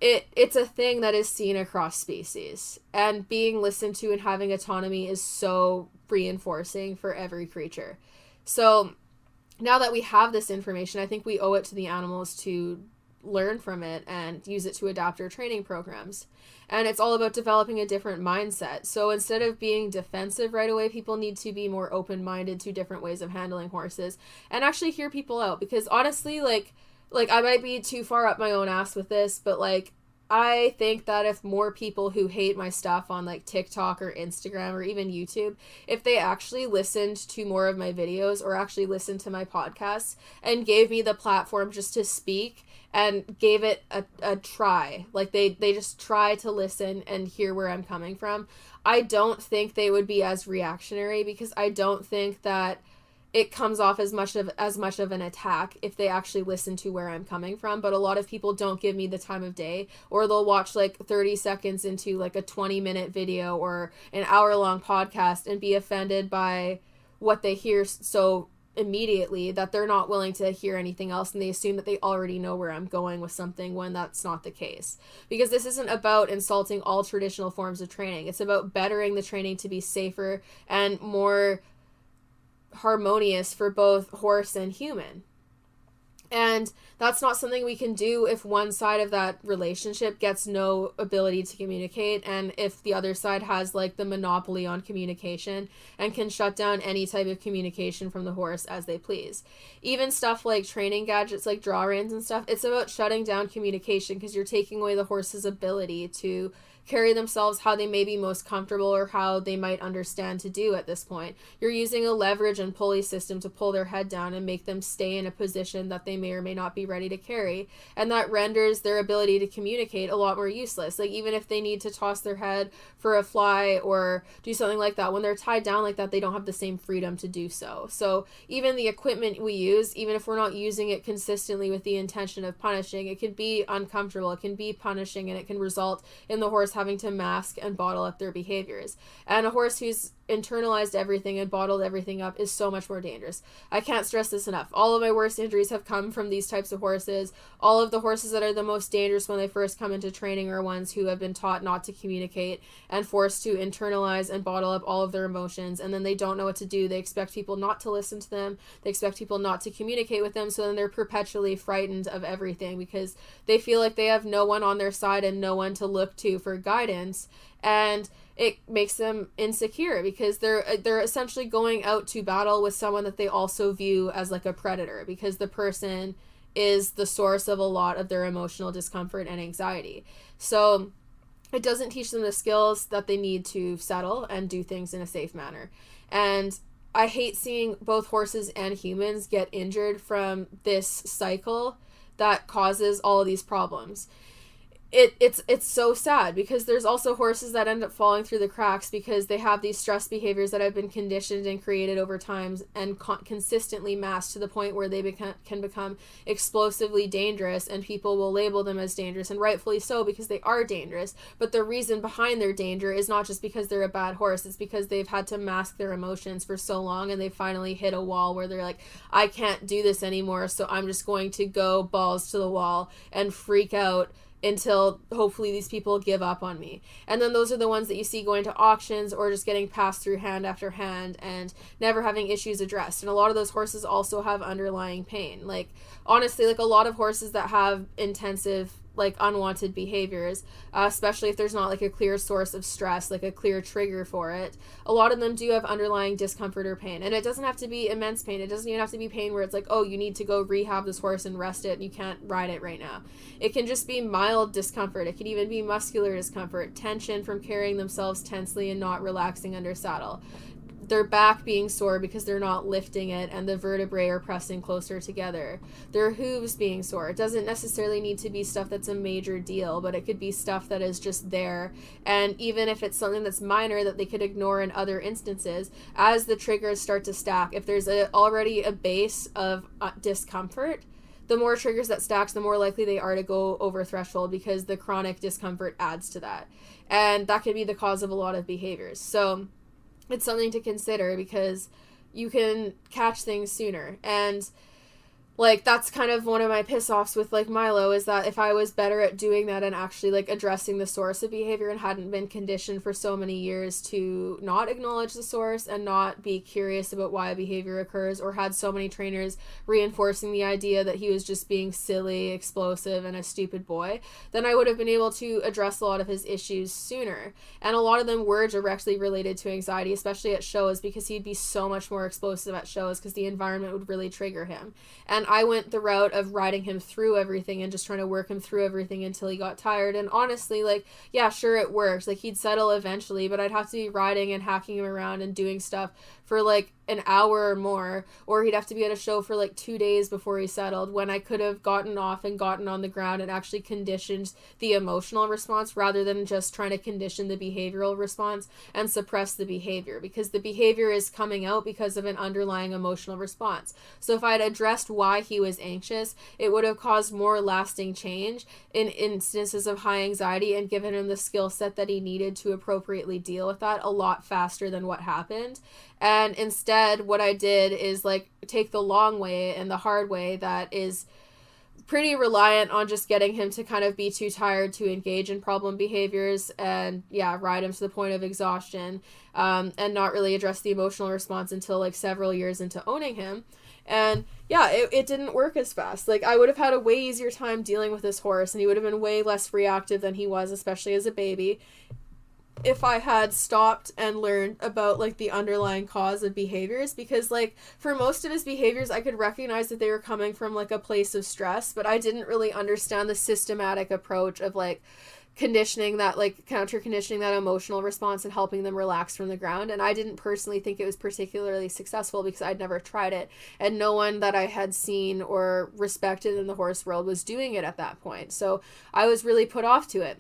it's a thing that is seen across species, and being listened to and having autonomy is so reinforcing for every creature. So now that we have this information, I think we owe it to the animals to learn from it and use it to adapt our training programs. And it's all about developing a different mindset. So instead of being defensive right away, people need to be more open-minded to different ways of handling horses and actually hear people out. Because honestly, like I might be too far up my own ass with this, but like I think that if more people who hate my stuff on like TikTok or Instagram or even YouTube, if they actually listened to more of my videos or actually listened to my podcasts and gave me the platform just to speak and gave it a try, like they just try to listen and hear where I'm coming from, I don't think they would be as reactionary, because I don't think that it comes off as much of an attack if they actually listen to where I'm coming from. But a lot of people don't give me the time of day, or they'll watch like 30 seconds into like a 20-minute video or an hour-long podcast and be offended by what they hear so immediately that they're not willing to hear anything else, and they assume that they already know where I'm going with something, when that's not the case. Because this isn't about insulting all traditional forms of training. It's about bettering the training to be safer and more harmonious for both horse and human. And that's not something we can do if one side of that relationship gets no ability to communicate, and if the other side has like the monopoly on communication and can shut down any type of communication from the horse as they please. Even stuff like training gadgets like draw reins and stuff, it's about shutting down communication, because you're taking away the horse's ability to carry themselves how they may be most comfortable or how they might understand to do at this point. You're using a leverage and pulley system to pull their head down and make them stay in a position that they may or may not be ready to carry, and that renders their ability to communicate a lot more useless. Like even if they need to toss their head for a fly or do something like that, when they're tied down like that, they don't have the same freedom to do so. So even the equipment we use, even if we're not using it consistently with the intention of punishing, it can be uncomfortable, it can be punishing, and it can result in the horse having to mask and bottle up their behaviors. And a horse who's internalized everything and bottled everything up is so much more dangerous. I can't stress this enough. All of my worst injuries have come from these types of horses. All of the horses that are the most dangerous when they first come into training are ones who have been taught not to communicate and forced to internalize and bottle up all of their emotions, and then they don't know what to do. They expect people not to listen to them. They expect people not to communicate with them, so then they're perpetually frightened of everything because they feel like they have no one on their side and no one to look to for guidance, and it makes them insecure because they're essentially going out to battle with someone that they also view as like a predator, because the person is the source of a lot of their emotional discomfort and anxiety. So it doesn't teach them the skills that they need to settle and do things in a safe manner. And I hate seeing both horses and humans get injured from this cycle that causes all of these problems. it's so sad, because there's also horses that end up falling through the cracks because they have these stress behaviors that have been conditioned and created over time and consistently masked to the point where they can become explosively dangerous, and people will label them as dangerous, and rightfully so, because they are dangerous. But the reason behind their danger is not just because they're a bad horse, it's because they've had to mask their emotions for so long, and they finally hit a wall where they're like, I can't do this anymore, so I'm just going to go balls to the wall and freak out until hopefully these people give up on me. And then those are the ones that you see going to auctions or just getting passed through hand after hand and never having issues addressed. And a lot of those horses also have underlying pain. Like, honestly, like a lot of horses that have intensive, like, unwanted behaviors, especially if there's not like a clear source of stress, like a clear trigger for it, a lot of them do have underlying discomfort or pain. And it doesn't have to be immense pain. It doesn't even have to be pain where it's like, oh, you need to go rehab this horse and rest it and you can't ride it right now. It can just be mild discomfort. It can even be muscular discomfort, tension from carrying themselves tensely and not relaxing under saddle, their back being sore because they're not lifting it and the vertebrae are pressing closer together, their hooves being sore. It doesn't necessarily need to be stuff that's a major deal, but it could be stuff that is just there. And even if it's something that's minor that they could ignore in other instances, as the triggers start to stack, if there's already a base of discomfort, the more triggers that stacks, the more likely they are to go over threshold, because the chronic discomfort adds to that. And that could be the cause of a lot of behaviors. So it's something to consider, because you can catch things sooner. And like, that's kind of one of my piss offs with like Milo, is that if I was better at doing that and actually like addressing the source of behavior and hadn't been conditioned for so many years to not acknowledge the source and not be curious about why a behavior occurs, or had so many trainers reinforcing the idea that he was just being silly, explosive, and a stupid boy, then I would have been able to address a lot of his issues sooner. And a lot of them were directly related to anxiety, especially at shows, because he'd be so much more explosive at shows because the environment would really trigger him. And I went the route of riding him through everything and just trying to work him through everything until he got tired. And honestly, like, yeah, sure, it worked. Like, he'd settle eventually, but I'd have to be riding and hacking him around and doing stuff for like an hour or more, or he'd have to be at a show for like 2 days before he settled, when I could have gotten off and gotten on the ground and actually conditioned the emotional response rather than just trying to condition the behavioral response and suppress the behavior, because the behavior is coming out because of an underlying emotional response. So if I had addressed why he was anxious, it would have caused more lasting change in instances of high anxiety and given him the skill set that he needed to appropriately deal with that a lot faster than what happened. And instead, what I did is like take the long way and the hard way that is pretty reliant on just getting him to kind of be too tired to engage in problem behaviors, and ride him to the point of exhaustion, and not really address the emotional response until like several years into owning him. And it didn't work as fast. Like, I would have had a way easier time dealing with this horse, and he would have been way less reactive than he was, especially as a baby, if I had stopped and learned about like the underlying cause of behaviors. Because like for most of his behaviors, I could recognize that they were coming from like a place of stress, but I didn't really understand the systematic approach of like conditioning that, like counter conditioning that emotional response and helping them relax from the ground. And I didn't personally think it was particularly successful because I'd never tried it, and no one that I had seen or respected in the horse world was doing it at that point. So I was really put off to it.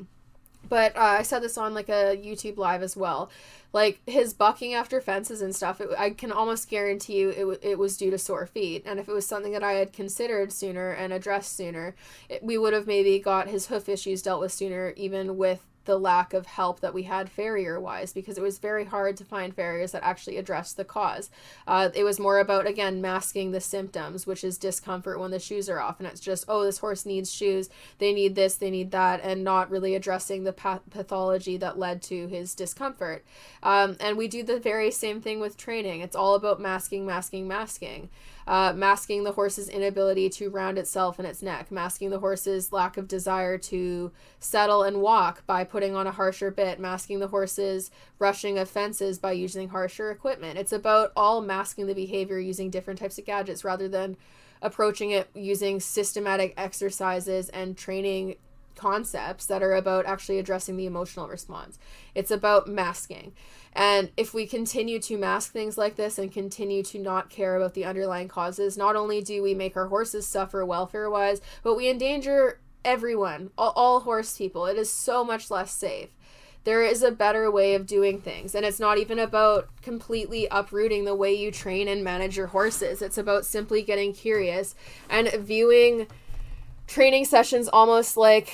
But I said this on like a YouTube live as well. Like, his bucking after fences and stuff, I can almost guarantee you it was due to sore feet. And if it was something that I had considered sooner and addressed sooner, we would have maybe got his hoof issues dealt with sooner, even with the lack of help that we had farrier-wise, because it was very hard to find farriers that actually addressed the cause. It was more about, again, masking the symptoms, which is discomfort when the shoes are off, and it's just, oh, this horse needs shoes, they need this, they need that, and not really addressing the pathology that led to his discomfort. And we do the very same thing with training. It's all about masking. Masking the horse's inability to round itself in its neck, masking the horse's lack of desire to settle and walk by putting on a harsher bit, masking the horse's rushing of fences by using harsher equipment. It's about all masking the behavior using different types of gadgets rather than approaching it using systematic exercises and training concepts that are about actually addressing the emotional response. It's about masking. And if we continue to mask things like this and continue to not care about the underlying causes, not only do we make our horses suffer welfare-wise, but we endanger everyone, all horse people, it is so much less safe. There is a better way of doing things, and it's not even about completely uprooting the way you train and manage your horses. It's about simply getting curious and viewing training sessions almost like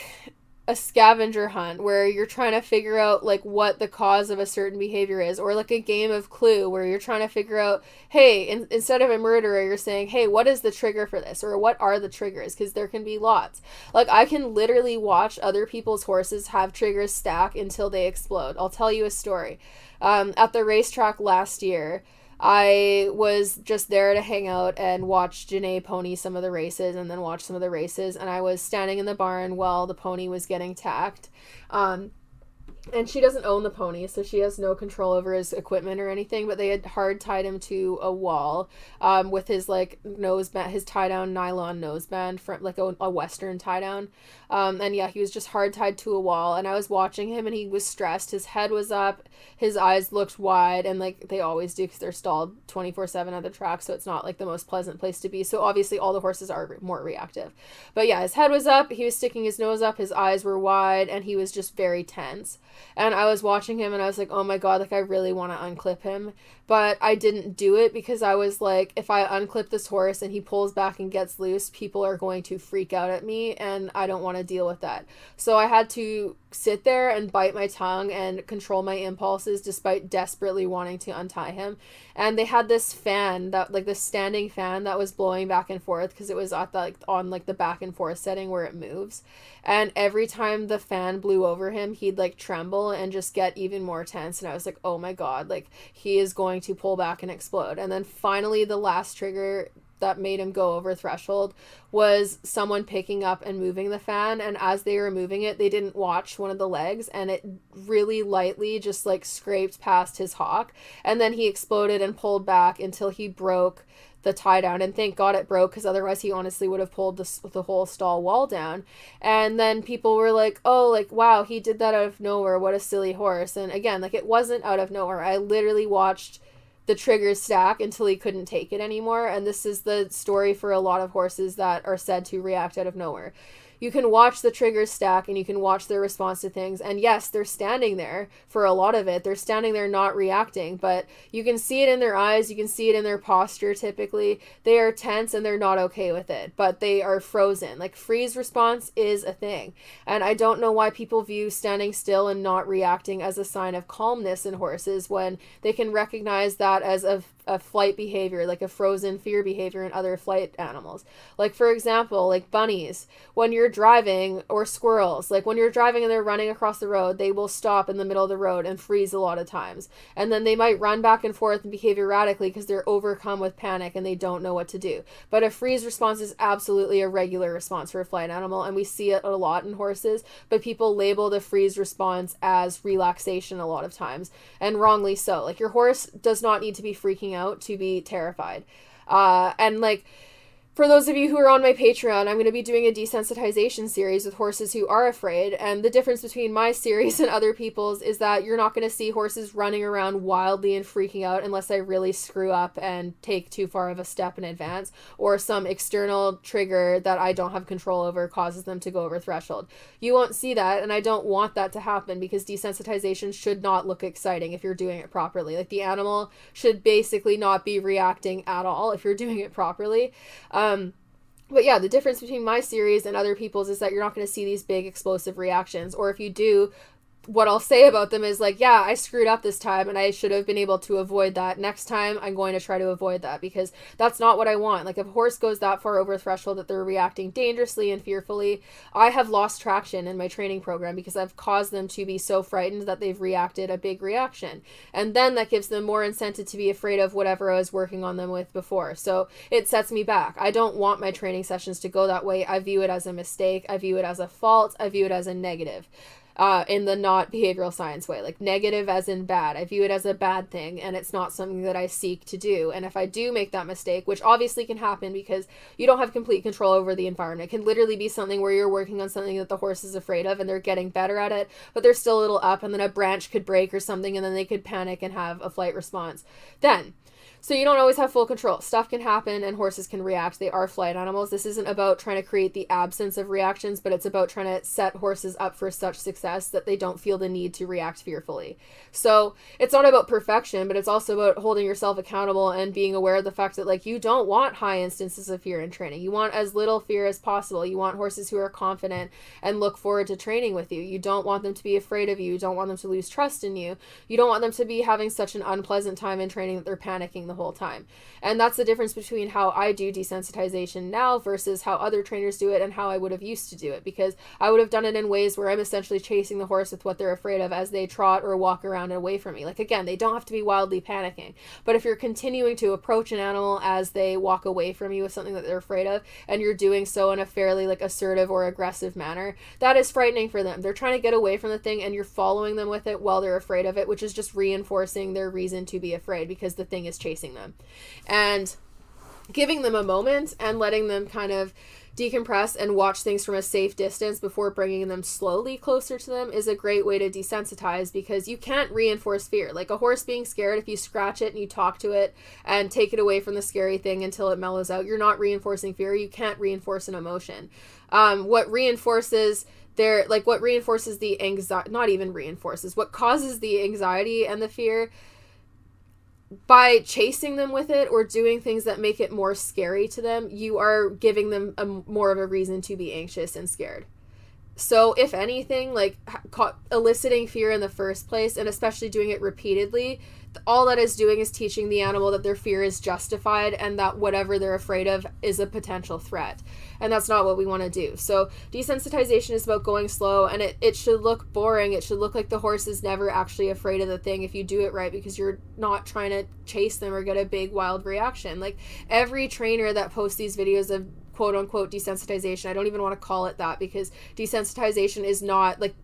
a scavenger hunt, where you're trying to figure out like what the cause of a certain behavior is, or like a game of Clue where you're trying to figure out, hey, instead of a murderer, you're saying, hey, what is the trigger for this, or what are the triggers, because there can be lots. Like, I can literally watch other people's horses have triggers stack until they explode. I'll tell you a story. At the racetrack last year, I was just there to hang out and watch Janae pony some of the races, and then watch some of the races, and I was standing in the barn while the pony was getting tacked. And she doesn't own the pony, so she has no control over his equipment or anything, but they had hard tied him to a wall with his like noseband, his tie down nylon noseband from like a Western tie down. And yeah, he was just hard tied to a wall, and I was watching him, and he was stressed. His head was up, his eyes looked wide, and like they always do because they're stalled 24/7 at the track, so it's not like the most pleasant place to be. So obviously all the horses are more reactive. But yeah, his head was up, he was sticking his nose up, his eyes were wide, and he was just very tense. And I was watching him, and I was like, oh my god, like I really want to unclip him. But I didn't do it because I was like, if I unclip this horse and he pulls back and gets loose, people are going to freak out at me, and I don't want to deal with that. So I had to sit there and bite my tongue and control my impulses despite desperately wanting to untie him. And they had this fan, that like this standing fan that was blowing back and forth because it was at the, like, on like the back and forth setting where it moves. And every time the fan blew over him, he'd like tremble and just get even more tense. And I was like, oh my god, like he is going to pull back and explode. And then finally the last trigger that made him go over threshold was someone picking up and moving the fan, and as they were moving it, they didn't watch one of the legs, and it really lightly just like scraped past his hock, and then he exploded and pulled back until he broke the tie down. And thank god it broke, because otherwise he honestly would have pulled the whole stall wall down. And then people were like, oh, like wow, he did that out of nowhere, what a silly horse. And again, like it wasn't out of nowhere. I literally watched the triggers stack until he couldn't take it anymore. And this is the story for a lot of horses that are said to react out of nowhere. You can watch the triggers stack and you can watch their response to things. And yes, they're standing there for a lot of it. They're standing there not reacting, but you can see it in their eyes. You can see it in their posture. Typically, they are tense and they're not okay with it, but they are frozen. Like freeze response is a thing. And I don't know why people view standing still and not reacting as a sign of calmness in horses when they can recognize that as a flight behavior, like a frozen fear behavior in other flight animals. Like for example, like bunnies, when you're driving, or squirrels, like when you're driving and they're running across the road, they will stop in the middle of the road and freeze a lot of times. And then they might run back and forth and behave erratically because they're overcome with panic and they don't know what to do. But a freeze response is absolutely a regular response for a flight animal, and we see it a lot in horses, but people label the freeze response as relaxation a lot of times, and wrongly so. Like your horse does not need to be freaking out to be terrified. And like, for those of you who are on my Patreon, I'm going to be doing a desensitization series with horses who are afraid. And the difference between my series and other people's is that you're not going to see horses running around wildly and freaking out unless I really screw up and take too far of a step in advance, or some external trigger that I don't have control over causes them to go over threshold. You won't see that, and I don't want that to happen, because desensitization should not look exciting if you're doing it properly. Like the animal should basically not be reacting at all if you're doing it properly. But yeah, the difference between my series and other people's is that you're not going to see these big explosive reactions, or if you do, what I'll say about them is like, yeah, I screwed up this time and I should have been able to avoid that. Next time I'm going to try to avoid that, because that's not what I want. Like if a horse goes that far over threshold that they're reacting dangerously and fearfully, I have lost traction in my training program because I've caused them to be so frightened that they've reacted a big reaction. And then that gives them more incentive to be afraid of whatever I was working on them with before. So it sets me back. I don't want my training sessions to go that way. I view it as a mistake. I view it as a fault. I view it as a negative. In the not behavioral science way, like negative as in bad. I view it as a bad thing, and it's not something that I seek to do. And if I do make that mistake, which obviously can happen because you don't have complete control over the environment, it can literally be something where you're working on something that the horse is afraid of and they're getting better at it, but they're still a little up, and then a branch could break or something, and then they could panic and have a flight response. Then So you don't always have full control. Stuff can happen and horses can react. They are flight animals. This isn't about trying to create the absence of reactions, but it's about trying to set horses up for such success that they don't feel the need to react fearfully. So it's not about perfection, but it's also about holding yourself accountable and being aware of the fact that, like, you don't want high instances of fear in training. You want as little fear as possible. You want horses who are confident and look forward to training with you. You don't want them to be afraid of you. You don't want them to lose trust in you. You don't want them to be having such an unpleasant time in training that they're panicking the whole time. And that's the difference between how I do desensitization now versus how other trainers do it and how I would have used to do it, because I would have done it in ways where I'm essentially chasing the horse with what they're afraid of as they trot or walk around away from me. Like, again, they don't have to be wildly panicking, but if you're continuing to approach an animal as they walk away from you with something that they're afraid of, and you're doing so in a fairly like assertive or aggressive manner, that is frightening for them. They're trying to get away from the thing and you're following them with it while they're afraid of it, which is just reinforcing their reason to be afraid because the thing is chasing them. And giving them a moment and letting them kind of decompress and watch things from a safe distance before bringing them slowly closer to them is a great way to desensitize, because you can't reinforce fear. Like a horse being scared, if you scratch it and you talk to it and take it away from the scary thing until it mellows out, you're not reinforcing fear. You can't reinforce an emotion. What reinforces the anxiety, not even reinforces, what causes the anxiety and the fear, by chasing them with it or doing things that make it more scary to them, you are giving them more of a reason to be anxious and scared. So if anything, like eliciting fear in the first place, and especially doing it repeatedly, all that is doing is teaching the animal that their fear is justified and that whatever they're afraid of is a potential threat. And that's not what we want to do. So desensitization is about going slow, and it should look boring. It should look like the horse is never actually afraid of the thing if you do it right, because you're not trying to chase them or get a big wild reaction. Like every trainer that posts these videos of quote unquote desensitization, I don't even want to call it that, because desensitization is not like,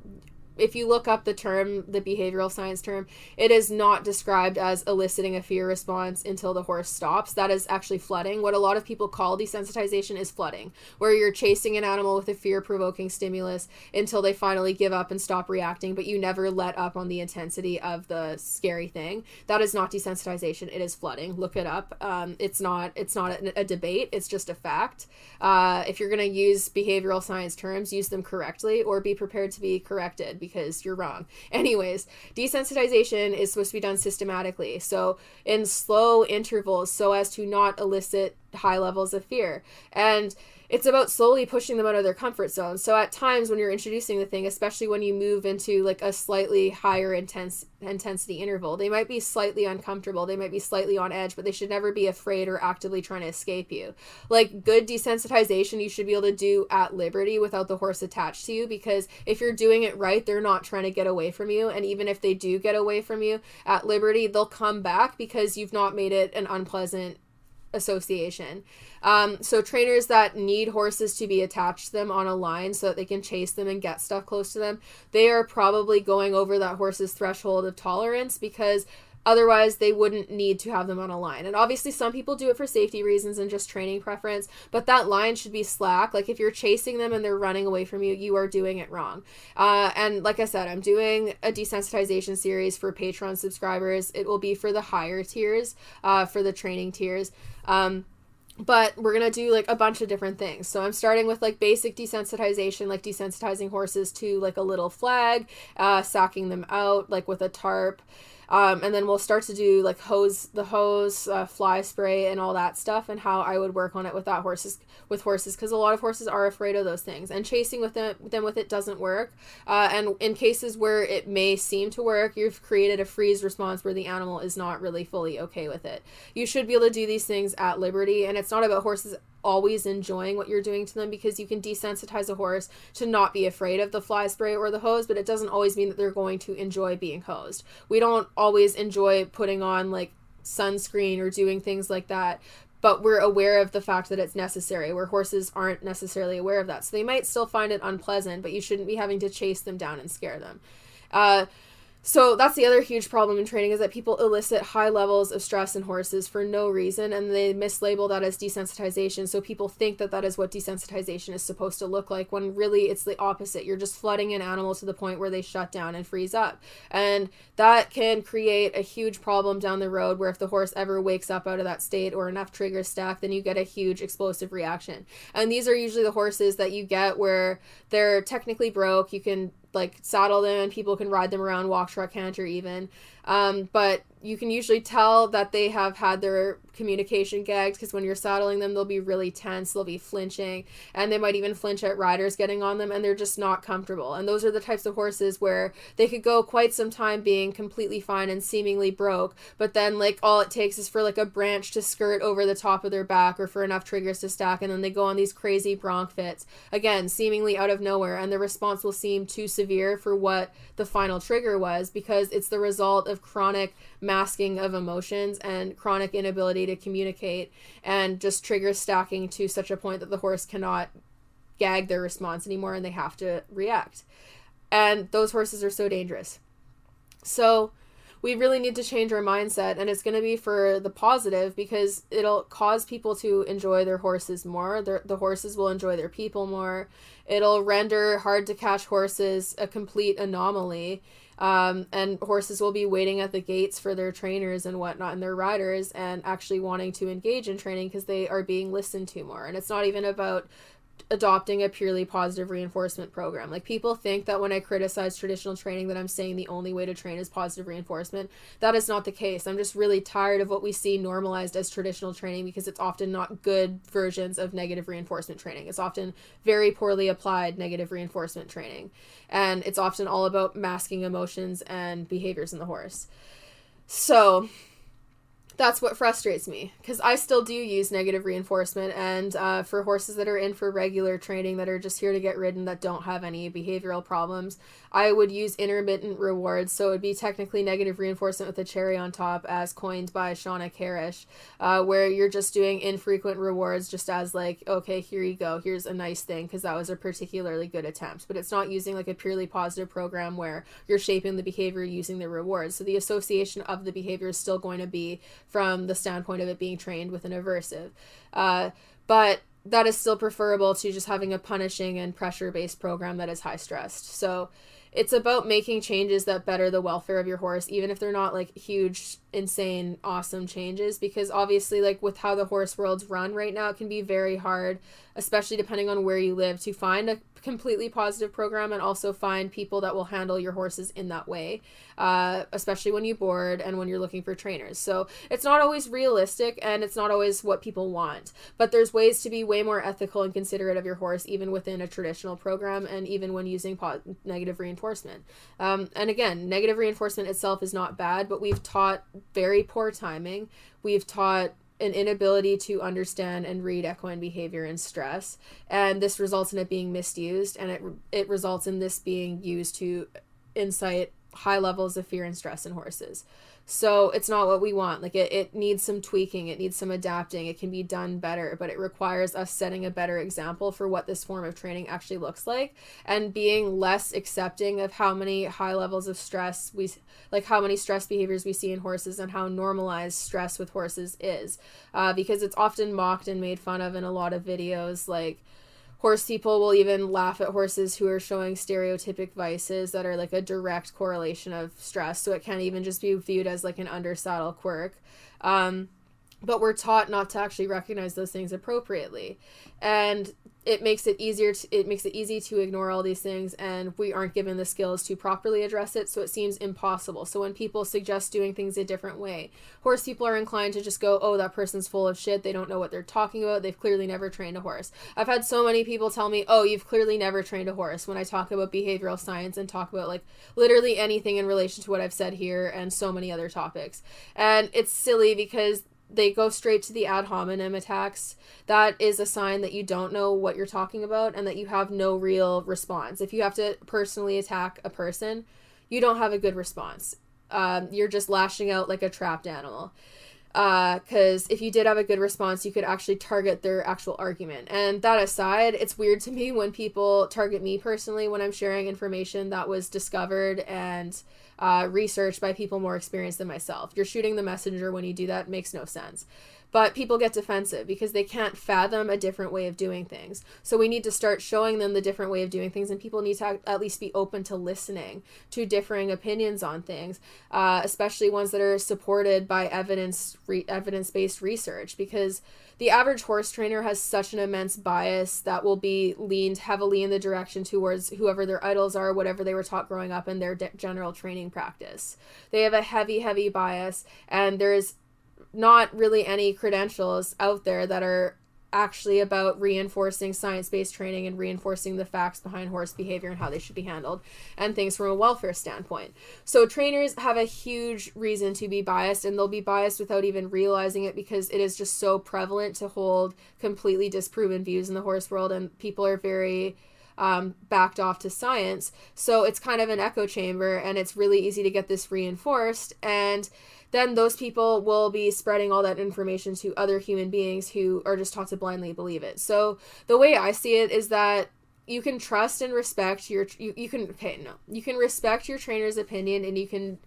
if you look up the term, the behavioral science term, it is not described as eliciting a fear response until the horse stops. That is actually flooding. What a lot of people call desensitization is flooding, where you're chasing an animal with a fear-provoking stimulus until they finally give up and stop reacting, but you never let up on the intensity of the scary thing. That is not desensitization. It is flooding. Look it up. It's not a debate. It's just a fact. If you're going to use behavioral science terms, use them correctly or be prepared to be corrected, because you're wrong. Anyways, desensitization is supposed to be done systematically, so in slow intervals, so as to not elicit high levels of fear. And it's about slowly pushing them out of their comfort zone. So at times when you're introducing the thing, especially when you move into like a slightly higher intensity interval, they might be slightly uncomfortable, they might be slightly on edge, but they should never be afraid or actively trying to escape you. Like good desensitization you should be able to do at liberty without the horse attached to you, because if you're doing it right, they're not trying to get away from you. And even if they do get away from you at liberty, they'll come back because you've not made it an unpleasant association. So trainers that need horses to be attached to them on a line so that they can chase them and get stuff close to them, they are probably going over that horse's threshold of tolerance, because otherwise they wouldn't need to have them on a line. And obviously some people do it for safety reasons and just training preference, but that line should be slack. Like if you're chasing them and they're running away from you, you are doing it wrong. And like I said, I'm doing a desensitization series for Patreon subscribers. It will be for the higher tiers, for the training tiers. But we're going to do like a bunch of different things. So I'm starting with like basic desensitization, like desensitizing horses to like a little flag, sacking them out like with a tarp. And then we'll start to do like hose, fly spray and all that stuff, and how I would work on it with horses, because a lot of horses are afraid of those things, and chasing with them with it doesn't work. And in cases where it may seem to work, you've created a freeze response where the animal is not really fully okay with it. You should be able to do these things at liberty, and it's not about horses always enjoying what you're doing to them, because you can desensitize a horse to not be afraid of the fly spray or the hose, but it doesn't always mean that they're going to enjoy being hosed. We don't always enjoy putting on like sunscreen or doing things like that, but we're aware of the fact that it's necessary, where horses aren't necessarily aware of that. So they might still find it unpleasant, but you shouldn't be having to chase them down and scare them. So that's the other huge problem in training, is that people elicit high levels of stress in horses for no reason, and they mislabel that as desensitization. So people think that that is what desensitization is supposed to look like, when really it's the opposite. You're just flooding an animal to the point where they shut down and freeze up. And that can create a huge problem down the road, where if the horse ever wakes up out of that state or enough triggers stack, then you get a huge explosive reaction. And these are usually the horses that you get where they're technically broke. You can like saddle them and people can ride them around, walk, trot, canter even. But you can usually tell that they have had their communication gagged, because when you're saddling them, they'll be really tense, they'll be flinching, and they might even flinch at riders getting on them, and they're just not comfortable. And those are the types of horses where they could go quite some time being completely fine and seemingly broke, but then like all it takes is for like a branch to skirt over the top of their back, or for enough triggers to stack, and then they go on these crazy bronc fits, again seemingly out of nowhere, and the response will seem too severe for what the final trigger was, because it's the result of chronic masking of emotions and chronic inability to communicate, and just triggers stacking to such a point that the horse cannot gag their response anymore and they have to react. And those horses are so dangerous. So we really need to change our mindset, and it's going to be for the positive, because it'll cause people to enjoy their horses more. The horses will enjoy their people more. It'll render hard to catch horses a complete anomaly. And horses will be waiting at the gates for their trainers and whatnot, and their riders, and actually wanting to engage in training because they are being listened to more. And it's not even about adopting a purely positive reinforcement program. Like, people think that when I criticize traditional training that I'm saying the only way to train is positive reinforcement. That is not the case. I'm just really tired of what we see normalized as traditional training, because it's often not good versions of negative reinforcement training. It's often very poorly applied negative reinforcement training, and it's often all about masking emotions and behaviors in the horse. So that's what frustrates me, because I still do use negative reinforcement, and for horses that are in for regular training that are just here to get ridden, that don't have any behavioral problems, I would use intermittent rewards. So it would be technically negative reinforcement with a cherry on top, as coined by Shauna Karish, where you're just doing infrequent rewards, just as like, okay, here you go, here's a nice thing because that was a particularly good attempt. But it's not using like a purely positive program where you're shaping the behavior using the rewards. So the association of the behavior is still going to be from the standpoint of it being trained with an aversive. But that is still preferable to just having a punishing and pressure-based program that is high-stressed. So it's about making changes that better the welfare of your horse, even if they're not like huge, insane, awesome changes, because obviously, like with how the horse world's run right now, it can be very hard, especially depending on where you live, to find a completely positive program and also find people that will handle your horses in that way, especially when you board and when you're looking for trainers. So it's not always realistic, and it's not always what people want, but there's ways to be way more ethical and considerate of your horse, even within a traditional program, and even when using negative reinforcement. And again, negative reinforcement itself is not bad, but we've taught very poor timing. We've taught an inability to understand and read equine behavior and stress, and this results in it being misused, and it results in this being used to incite high levels of fear and stress in horses. So it's not what we want. Like, it needs some tweaking, it needs some adapting, it can be done better, but it requires us setting a better example for what this form of training actually looks like, and being less accepting of how many high levels of stress how many stress behaviors we see in horses, and how normalized stress with horses is, because it's often mocked and made fun of in a lot of videos. Like, horse people will even laugh at horses who are showing stereotypic vices that are like a direct correlation of stress. So it can't even just be viewed as like an undersaddle quirk. But we're taught not to actually recognize those things appropriately. And it makes it easy to ignore all these things, and we aren't given the skills to properly address it, so it seems impossible. So when people suggest doing things a different way, horse people are inclined to just go, oh, that person's full of shit, they don't know what they're talking about, they've clearly never trained a horse. I've had so many people tell me, oh, you've clearly never trained a horse, when I talk about behavioral science and talk about like literally anything in relation to what I've said here and so many other topics. And it's silly, because they go straight to the ad hominem attacks. That is a sign that you don't know what you're talking about, and that you have no real response. If you have to personally attack a person, you don't have a good response. You're just lashing out like a trapped animal. Because if you did have a good response, you could actually target their actual argument. And that aside, it's weird to me when people target me personally when I'm sharing information that was discovered and researched by people more experienced than myself. You're shooting the messenger when you do that. It makes no sense. But people get defensive because they can't fathom a different way of doing things. So we need to start showing them the different way of doing things, and people need to at least be open to listening to differing opinions on things, especially ones that are supported by evidence-based research, because the average horse trainer has such an immense bias that will be leaned heavily in the direction towards whoever their idols are, whatever they were taught growing up in their general training practice. They have a heavy bias, and there's not really any credentials out there that are actually about reinforcing science-based training and reinforcing the facts behind horse behavior and how they should be handled and things from a welfare standpoint. So trainers have a huge reason to be biased, and they'll be biased without even realizing it because it is just so prevalent to hold completely disproven views in the horse world, and people are very backed off to science. So it's kind of an echo chamber, and it's really easy to get this reinforced, and then those people will be spreading all that information to other human beings who are just taught to blindly believe it. So the way I see it is that you can trust and respect you can respect your trainer's opinion, and you can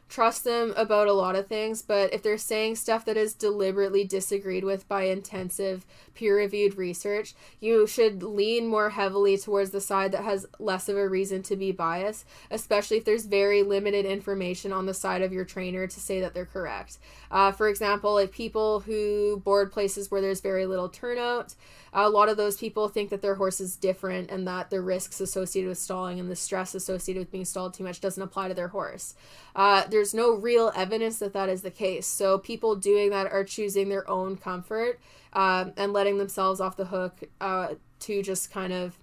trust them about a lot of things, but if they're saying stuff that is deliberately disagreed with by intensive peer-reviewed research, you should lean more heavily towards the side that has less of a reason to be biased, especially if there's very limited information on the side of your trainer to say that they're correct. For example, like people who board places where there's very little turnout, a lot of those people think that their horse is different and that the risks associated with stalling and the stress associated with being stalled too much doesn't apply to their horse. There's no real evidence that that is the case. So people doing that are choosing their own comfort and letting themselves off the hook to just kind of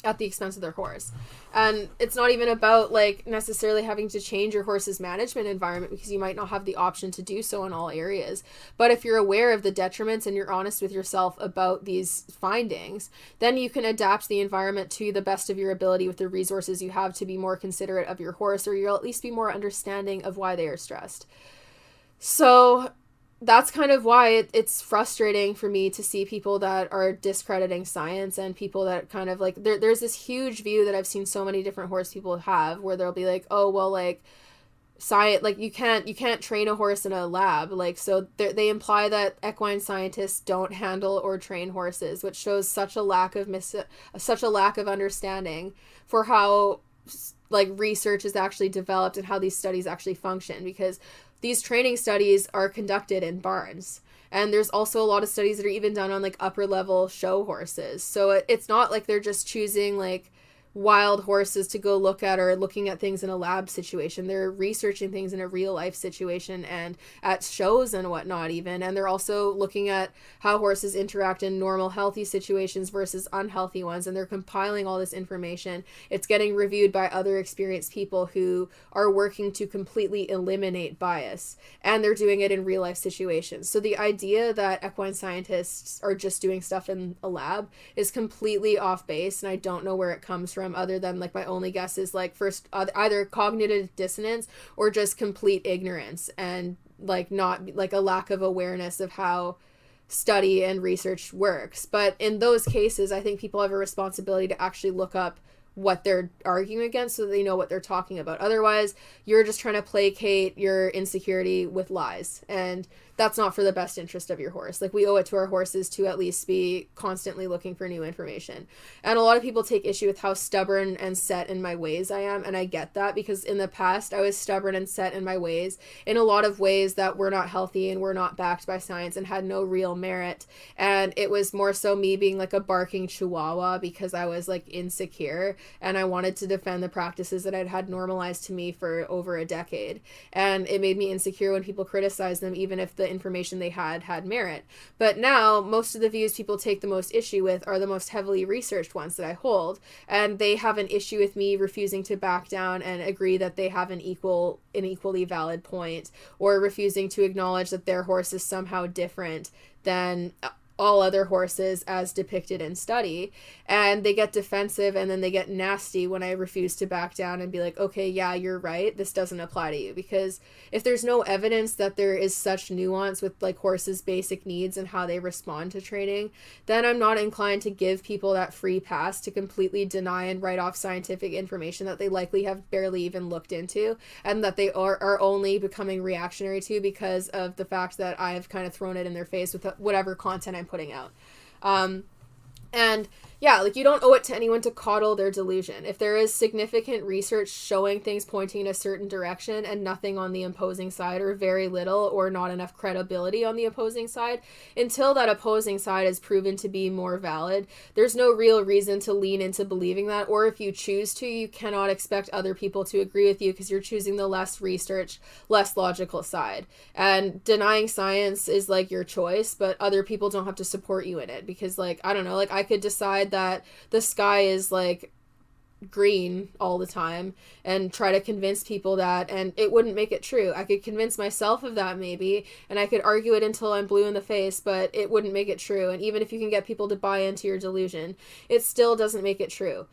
at the expense of their horse. And it's not even about like necessarily having to change your horse's management environment, because you might not have the option to do so in all areas. But if you're aware of the detriments and you're honest with yourself about these findings, then you can adapt the environment to the best of your ability with the resources you have to be more considerate of your horse, or you'll at least be more understanding of why they are stressed. So that's kind of why it's frustrating for me to see people that are discrediting science, and people that kind of like, there's this huge view that I've seen so many different horse people have where they'll be like, oh, well, like science, like you can't train a horse in a lab. Like, so they imply that equine scientists don't handle or train horses, which shows such a lack of understanding for how like research is actually developed and how these studies actually function, because these training studies are conducted in barns. And there's also a lot of studies that are even done on like upper level show horses. So it's not like they're just choosing like wild horses to go look at or looking at things in a lab situation. They're researching things in a real life situation and at shows and whatnot even. And they're also looking at how horses interact in normal healthy situations versus unhealthy ones. And they're compiling all this information. It's getting reviewed by other experienced people who are working to completely eliminate bias. And they're doing it in real life situations. So the idea that equine scientists are just doing stuff in a lab is completely off base. And I don't know where it comes from, other than like my only guess is like first either cognitive dissonance or just complete ignorance, and like not like a lack of awareness of how study and research works. But in those cases, I think people have a responsibility to actually look up what they're arguing against so that they know what they're talking about. Otherwise, you're just trying to placate your insecurity with lies, and that's not for the best interest of your horse. Like, we owe it to our horses to at least be constantly looking for new information. And a lot of people take issue with how stubborn and set in my ways I am, and I get that, because in the past I was stubborn and set in my ways in a lot of ways that were not healthy and were not backed by science and had no real merit. And it was more so me being like a barking chihuahua because I was like insecure and I wanted to defend the practices that I'd had normalized to me for over a decade. And it made me insecure when people criticized them, even if the information they had merit. But now most of the views people take the most issue with are the most heavily researched ones that I hold, and they have an issue with me refusing to back down and agree that they have an equally valid point, or refusing to acknowledge that their horse is somehow different than all other horses as depicted in study, and they get defensive and then they get nasty when I refuse to back down and be like, okay, yeah, you're right, this doesn't apply to you. Because if there's no evidence that there is such nuance with like horses' basic needs and how they respond to training, then I'm not inclined to give people that free pass to completely deny and write off scientific information that they likely have barely even looked into, and that they are only becoming reactionary to because of the fact that I have kind of thrown it in their face with whatever content I'm putting out. And yeah, like, you don't owe it to anyone to coddle their delusion. If there is significant research showing things pointing in a certain direction and nothing on the opposing side, or very little or not enough credibility on the opposing side, until that opposing side is proven to be more valid, there's no real reason to lean into believing that. Or if you choose to, you cannot expect other people to agree with you because you're choosing the less research, less logical side. And denying science is like your choice, but other people don't have to support you in it. Because, like, I don't know, like, I could decide that the sky is like green all the time and try to convince people that, and it wouldn't make it true. I could convince myself of that maybe, and I could argue it until I'm blue in the face, but it wouldn't make it true. And even if you can get people to buy into your delusion, it still doesn't make it true.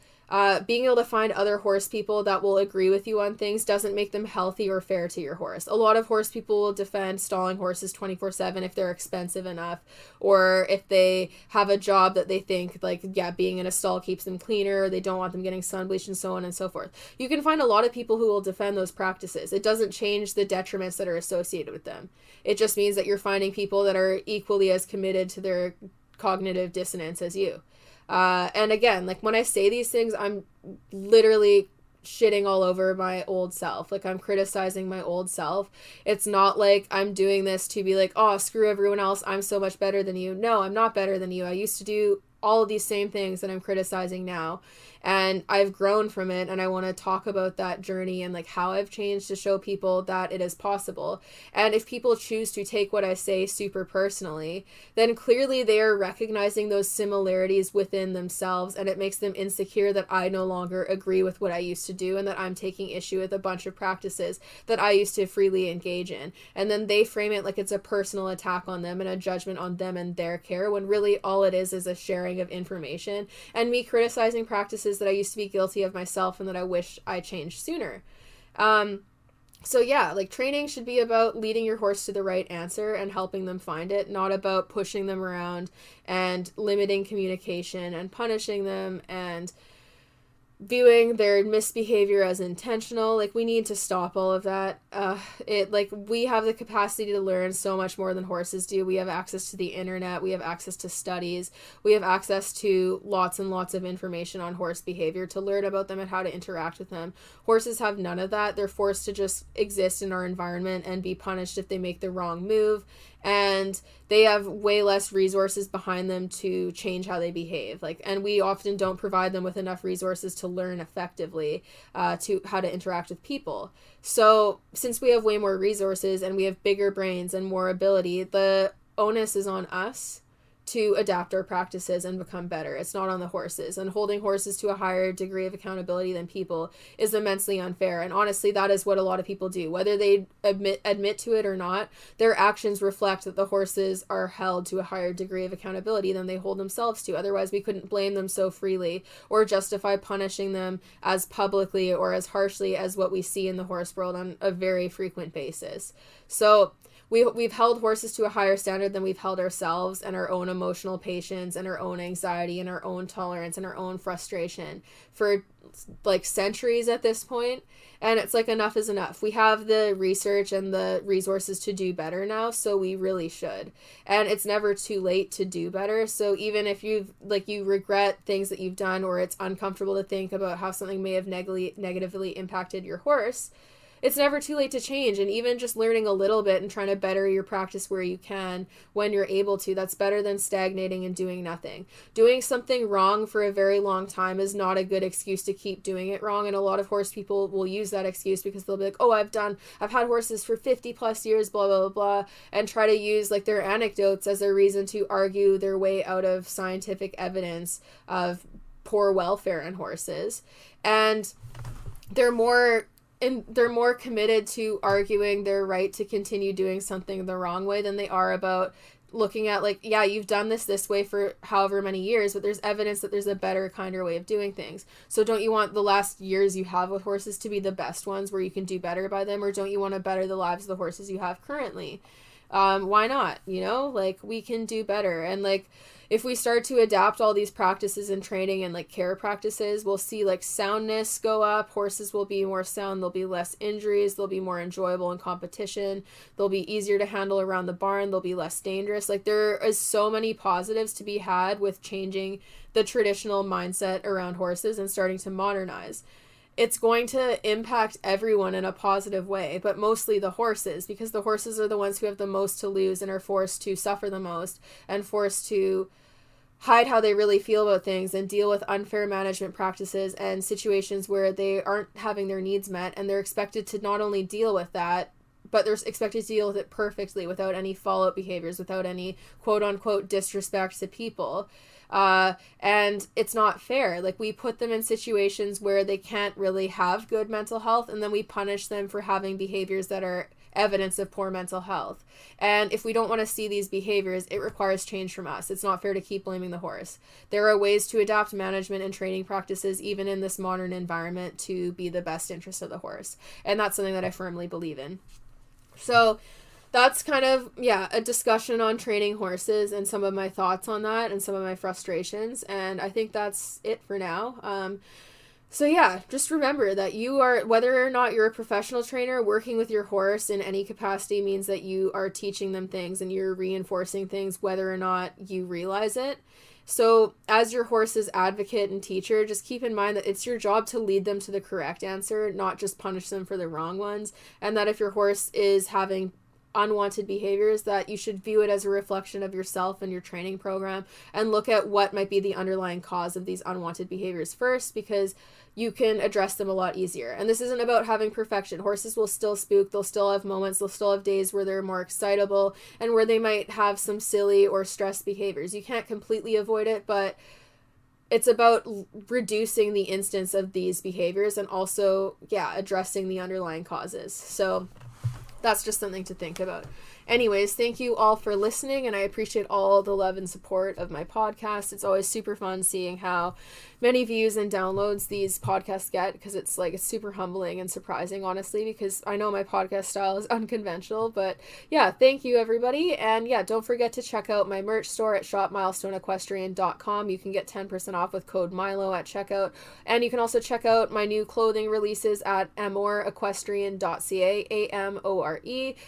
Being able to find other horse people that will agree with you on things doesn't make them healthy or fair to your horse. A lot of horse people will defend stalling horses 24/7 if they're expensive enough, or if they have a job that they think, like, yeah, being in a stall keeps them cleaner, they don't want them getting sun bleached, and so on and so forth. You can find a lot of people who will defend those practices. It doesn't change the detriments that are associated with them. It just means that you're finding people that are equally as committed to their cognitive dissonance as you. And again, like, when I say these things, I'm literally shitting all over my old self. Like, I'm criticizing my old self. It's not like I'm doing this to be like, oh, screw everyone else, I'm so much better than you. No, I'm not better than you. I used to do all of these same things that I'm criticizing now, and I've grown from it, and I want to talk about that journey and like how I've changed to show people that it is possible. And if people choose to take what I say super personally, then clearly they are recognizing those similarities within themselves, and it makes them insecure that I no longer agree with what I used to do, and that I'm taking issue with a bunch of practices that I used to freely engage in. And then they frame it like it's a personal attack on them and a judgment on them and their care, when really all it is a sharing of information and me criticizing practices that I used to be guilty of myself and that I wish I changed sooner. So yeah, like, training should be about leading your horse to the right answer and helping them find it, not about pushing them around and limiting communication and punishing them and viewing their misbehavior as intentional. Like, we need to stop all of that. We have the capacity to learn so much more than horses do. We have access to the internet, we have access to studies, we have access to lots and lots of information on horse behavior to learn about them and how to interact with them. Horses have none of that. They're forced to just exist in our environment and be punished if they make the wrong move, and they have way less resources behind them to change how they behave. And we often don't provide them with enough resources to learn effectively to how to interact with people. So since we have way more resources and we have bigger brains and more ability, the onus is on us to adapt our practices and become better. It's not on the horses. And holding horses to a higher degree of accountability than people is immensely unfair. And honestly, that is what a lot of people do. Whether they admit to it or not, their actions reflect that the horses are held to a higher degree of accountability than they hold themselves to. Otherwise, we couldn't blame them so freely or justify punishing them as publicly or as harshly as what we see in the horse world on a very frequent basis. So we've held horses to a higher standard than we've held ourselves and our own emotional patience and our own anxiety and our own tolerance and our own frustration for like centuries at this point. And it's like, enough is enough. We have the research and the resources to do better now, so we really should. And it's never too late to do better. So even if you regret things that you've done, or it's uncomfortable to think about how something may have negatively impacted your horse, it's never too late to change. And even just learning a little bit and trying to better your practice where you can, when you're able to, that's better than stagnating and doing nothing. Doing something wrong for a very long time is not a good excuse to keep doing it wrong. And a lot of horse people will use that excuse because they'll be like, oh, I've had horses for 50 plus years, blah, blah, blah, blah, and try to use like their anecdotes as a reason to argue their way out of scientific evidence of poor welfare in horses. And they're more committed to arguing their right to continue doing something the wrong way than they are about looking at like, yeah, you've done this way for however many years, but there's evidence that there's a better, kinder way of doing things. So don't you want the last years you have with horses to be the best ones where you can do better by them, or don't you want to better the lives of the horses you have currently? Why not? You know, like, we can do better. And like, if we start to adapt all these practices and training and like care practices, we'll see like soundness go up. Horses will be more sound. There'll be less injuries. They'll be more enjoyable in competition. They'll be easier to handle around the barn. They'll be less dangerous. Like, there is so many positives to be had with changing the traditional mindset around horses and starting to modernize. It's going to impact everyone in a positive way, but mostly the horses, because the horses are the ones who have the most to lose and are forced to suffer the most and forced to hide how they really feel about things and deal with unfair management practices and situations where they aren't having their needs met, and they're expected to not only deal with that, but they're expected to deal with it perfectly without any follow-up behaviors, without any quote-unquote disrespect to people. And it's not fair. Like, we put them in situations where they can't really have good mental health, and then we punish them for having behaviors that are evidence of poor mental health. And if we don't want to see these behaviors, it requires change from us. It's not fair to keep blaming the horse. There are ways to adapt management and training practices, even in this modern environment, to be the best interest of the horse. And that's something that I firmly believe in. So that's kind of, a discussion on training horses and some of my thoughts on that and some of my frustrations. And I think that's it for now. So just remember that you are, whether or not you're a professional trainer, working with your horse in any capacity means that you are teaching them things and you're reinforcing things, whether or not you realize it. So as your horse's advocate and teacher, just keep in mind that it's your job to lead them to the correct answer, not just punish them for the wrong ones. And that if your horse is having unwanted behaviors, that you should view it as a reflection of yourself and your training program, and look at what might be the underlying cause of these unwanted behaviors first, because you can address them a lot easier. And this isn't about having perfection. Horses will still spook. They'll still have moments. They'll still have days where they're more excitable and where they might have some silly or stressed behaviors. You can't completely avoid it, but it's about reducing the instance of these behaviors and also, addressing the underlying causes. So that's just something to think about. Anyways, thank you all for listening, and I appreciate all the love and support of my podcast. It's always super fun seeing how many views and downloads these podcasts get, because it's super humbling and surprising, honestly, because I know my podcast style is unconventional. But thank you, everybody. And don't forget to check out my merch store at shopmilestoneequestrian.com. You can get 10% off with code Milo at checkout. And you can also check out my new clothing releases at amoreequestrian.ca, AMORE,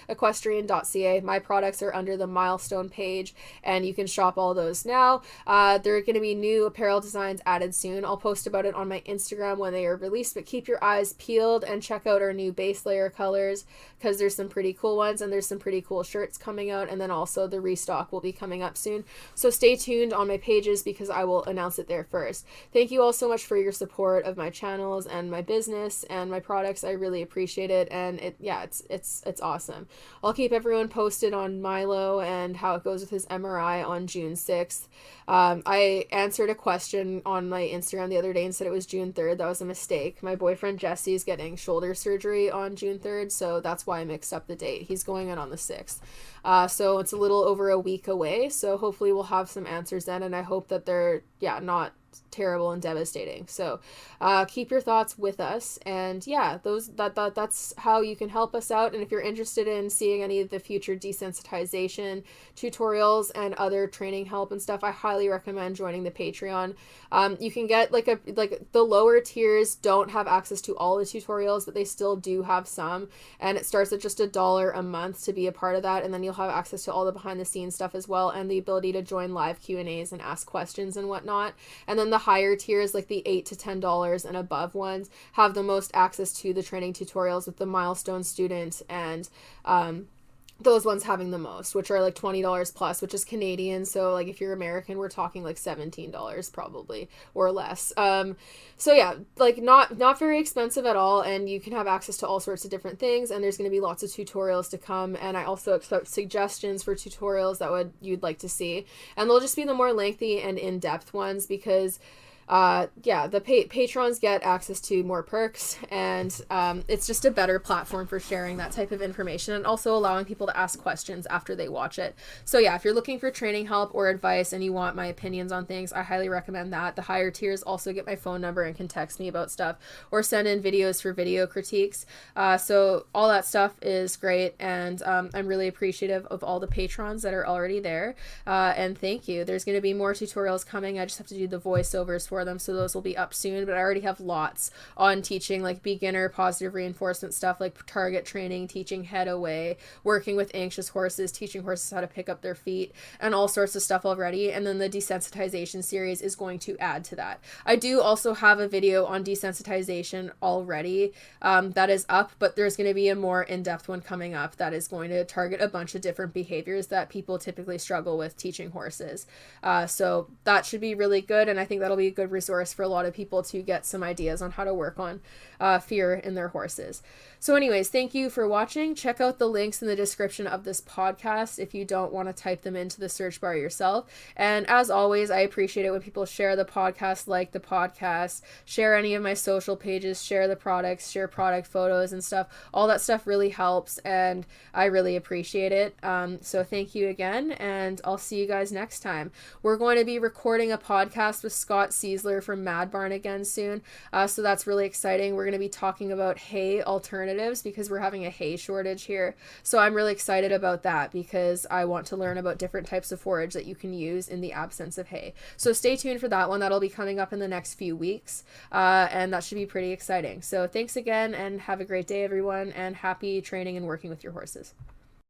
equestrian.ca. My products are under the Milestone page, and you can shop all those now. There are going to be new apparel designs added soon. I'll post about it on my Instagram when they are released, but keep your eyes peeled and check out our new base layer colors, because there's some pretty cool ones, and there's some pretty cool shirts coming out, and then also the restock will be coming up soon. So stay tuned on my pages, because I will announce it there first. Thank you all so much for your support of my channels and my business and my products. I really appreciate it, and it's awesome. I'll keep everyone posted on Milo and how it goes with his MRI on June 6th. I answered a question on my Instagram the other day and said it was June 3rd. That was a mistake. My boyfriend Jesse is getting shoulder surgery on June 3rd, so that's why I mixed up the date. He's going in on the 6th. So it's a little over a week away, so hopefully we'll have some answers then, and I hope that they're not terrible and devastating. So keep your thoughts with us, and that's how you can help us out. And if you're interested in seeing any of the future desensitization tutorials and other training help and stuff, I highly recommend joining the Patreon. You can get the lower tiers don't have access to all the tutorials, but they still do have some, and it starts at just $1 a month to be a part of that, and then you'll have access to all the behind the scenes stuff as well, and the ability to join live Q&As and ask questions and whatnot. And then the higher tiers, like the $8 to $10 and above ones, have the most access to the training tutorials, with the Milestone student and those ones having the most, which are like $20 plus, which is Canadian. So if you're American, we're talking like $17 probably, or less. Not very expensive at all, and you can have access to all sorts of different things, and there's going to be lots of tutorials to come, and I also accept suggestions for tutorials that you'd like to see, and they'll just be the more lengthy and in-depth ones, because the patrons get access to more perks, and it's just a better platform for sharing that type of information, and also allowing people to ask questions after they watch it. So yeah, if you're looking for training help or advice and you want my opinions on things, I highly recommend that. The higher tiers also get my phone number and can text me about stuff or send in videos for video critiques. So all that stuff is great, and I'm really appreciative of all the patrons that are already there, and thank you. There's going to be more tutorials coming. I just have to do the voiceovers for them, so those will be up soon, but I already have lots on teaching like beginner positive reinforcement stuff, like target training, teaching head away, working with anxious horses, teaching horses how to pick up their feet, and all sorts of stuff already. And then the desensitization series is going to add to that. I do also have a video on desensitization already that is up, but there's going to be a more in-depth one coming up that is going to target a bunch of different behaviors that people typically struggle with teaching horses. So that should be really good, and I think that'll be a good resource for a lot of people to get some ideas on how to work on fear in their horses. So anyways, thank you for watching. Check out the links in the description of this podcast if you don't want to type them into the search bar yourself. And as always, I appreciate it when people share the podcast, like the podcast, share any of my social pages, share the products, share product photos and stuff. All that stuff really helps, and I really appreciate it. So thank you again, and I'll see you guys next time. We're going to be recording a podcast with Scott Seisler from Mad Barn again soon, so that's really exciting. We're going to be talking about hay alternatives because we're having a hay shortage here, so I'm really excited about that because I want to learn about different types of forage that you can use in the absence of hay. So stay tuned for that one. That'll be coming up in the next few weeks, and that should be pretty exciting. So thanks again, and have a great day, everyone, and happy training and working with your horses.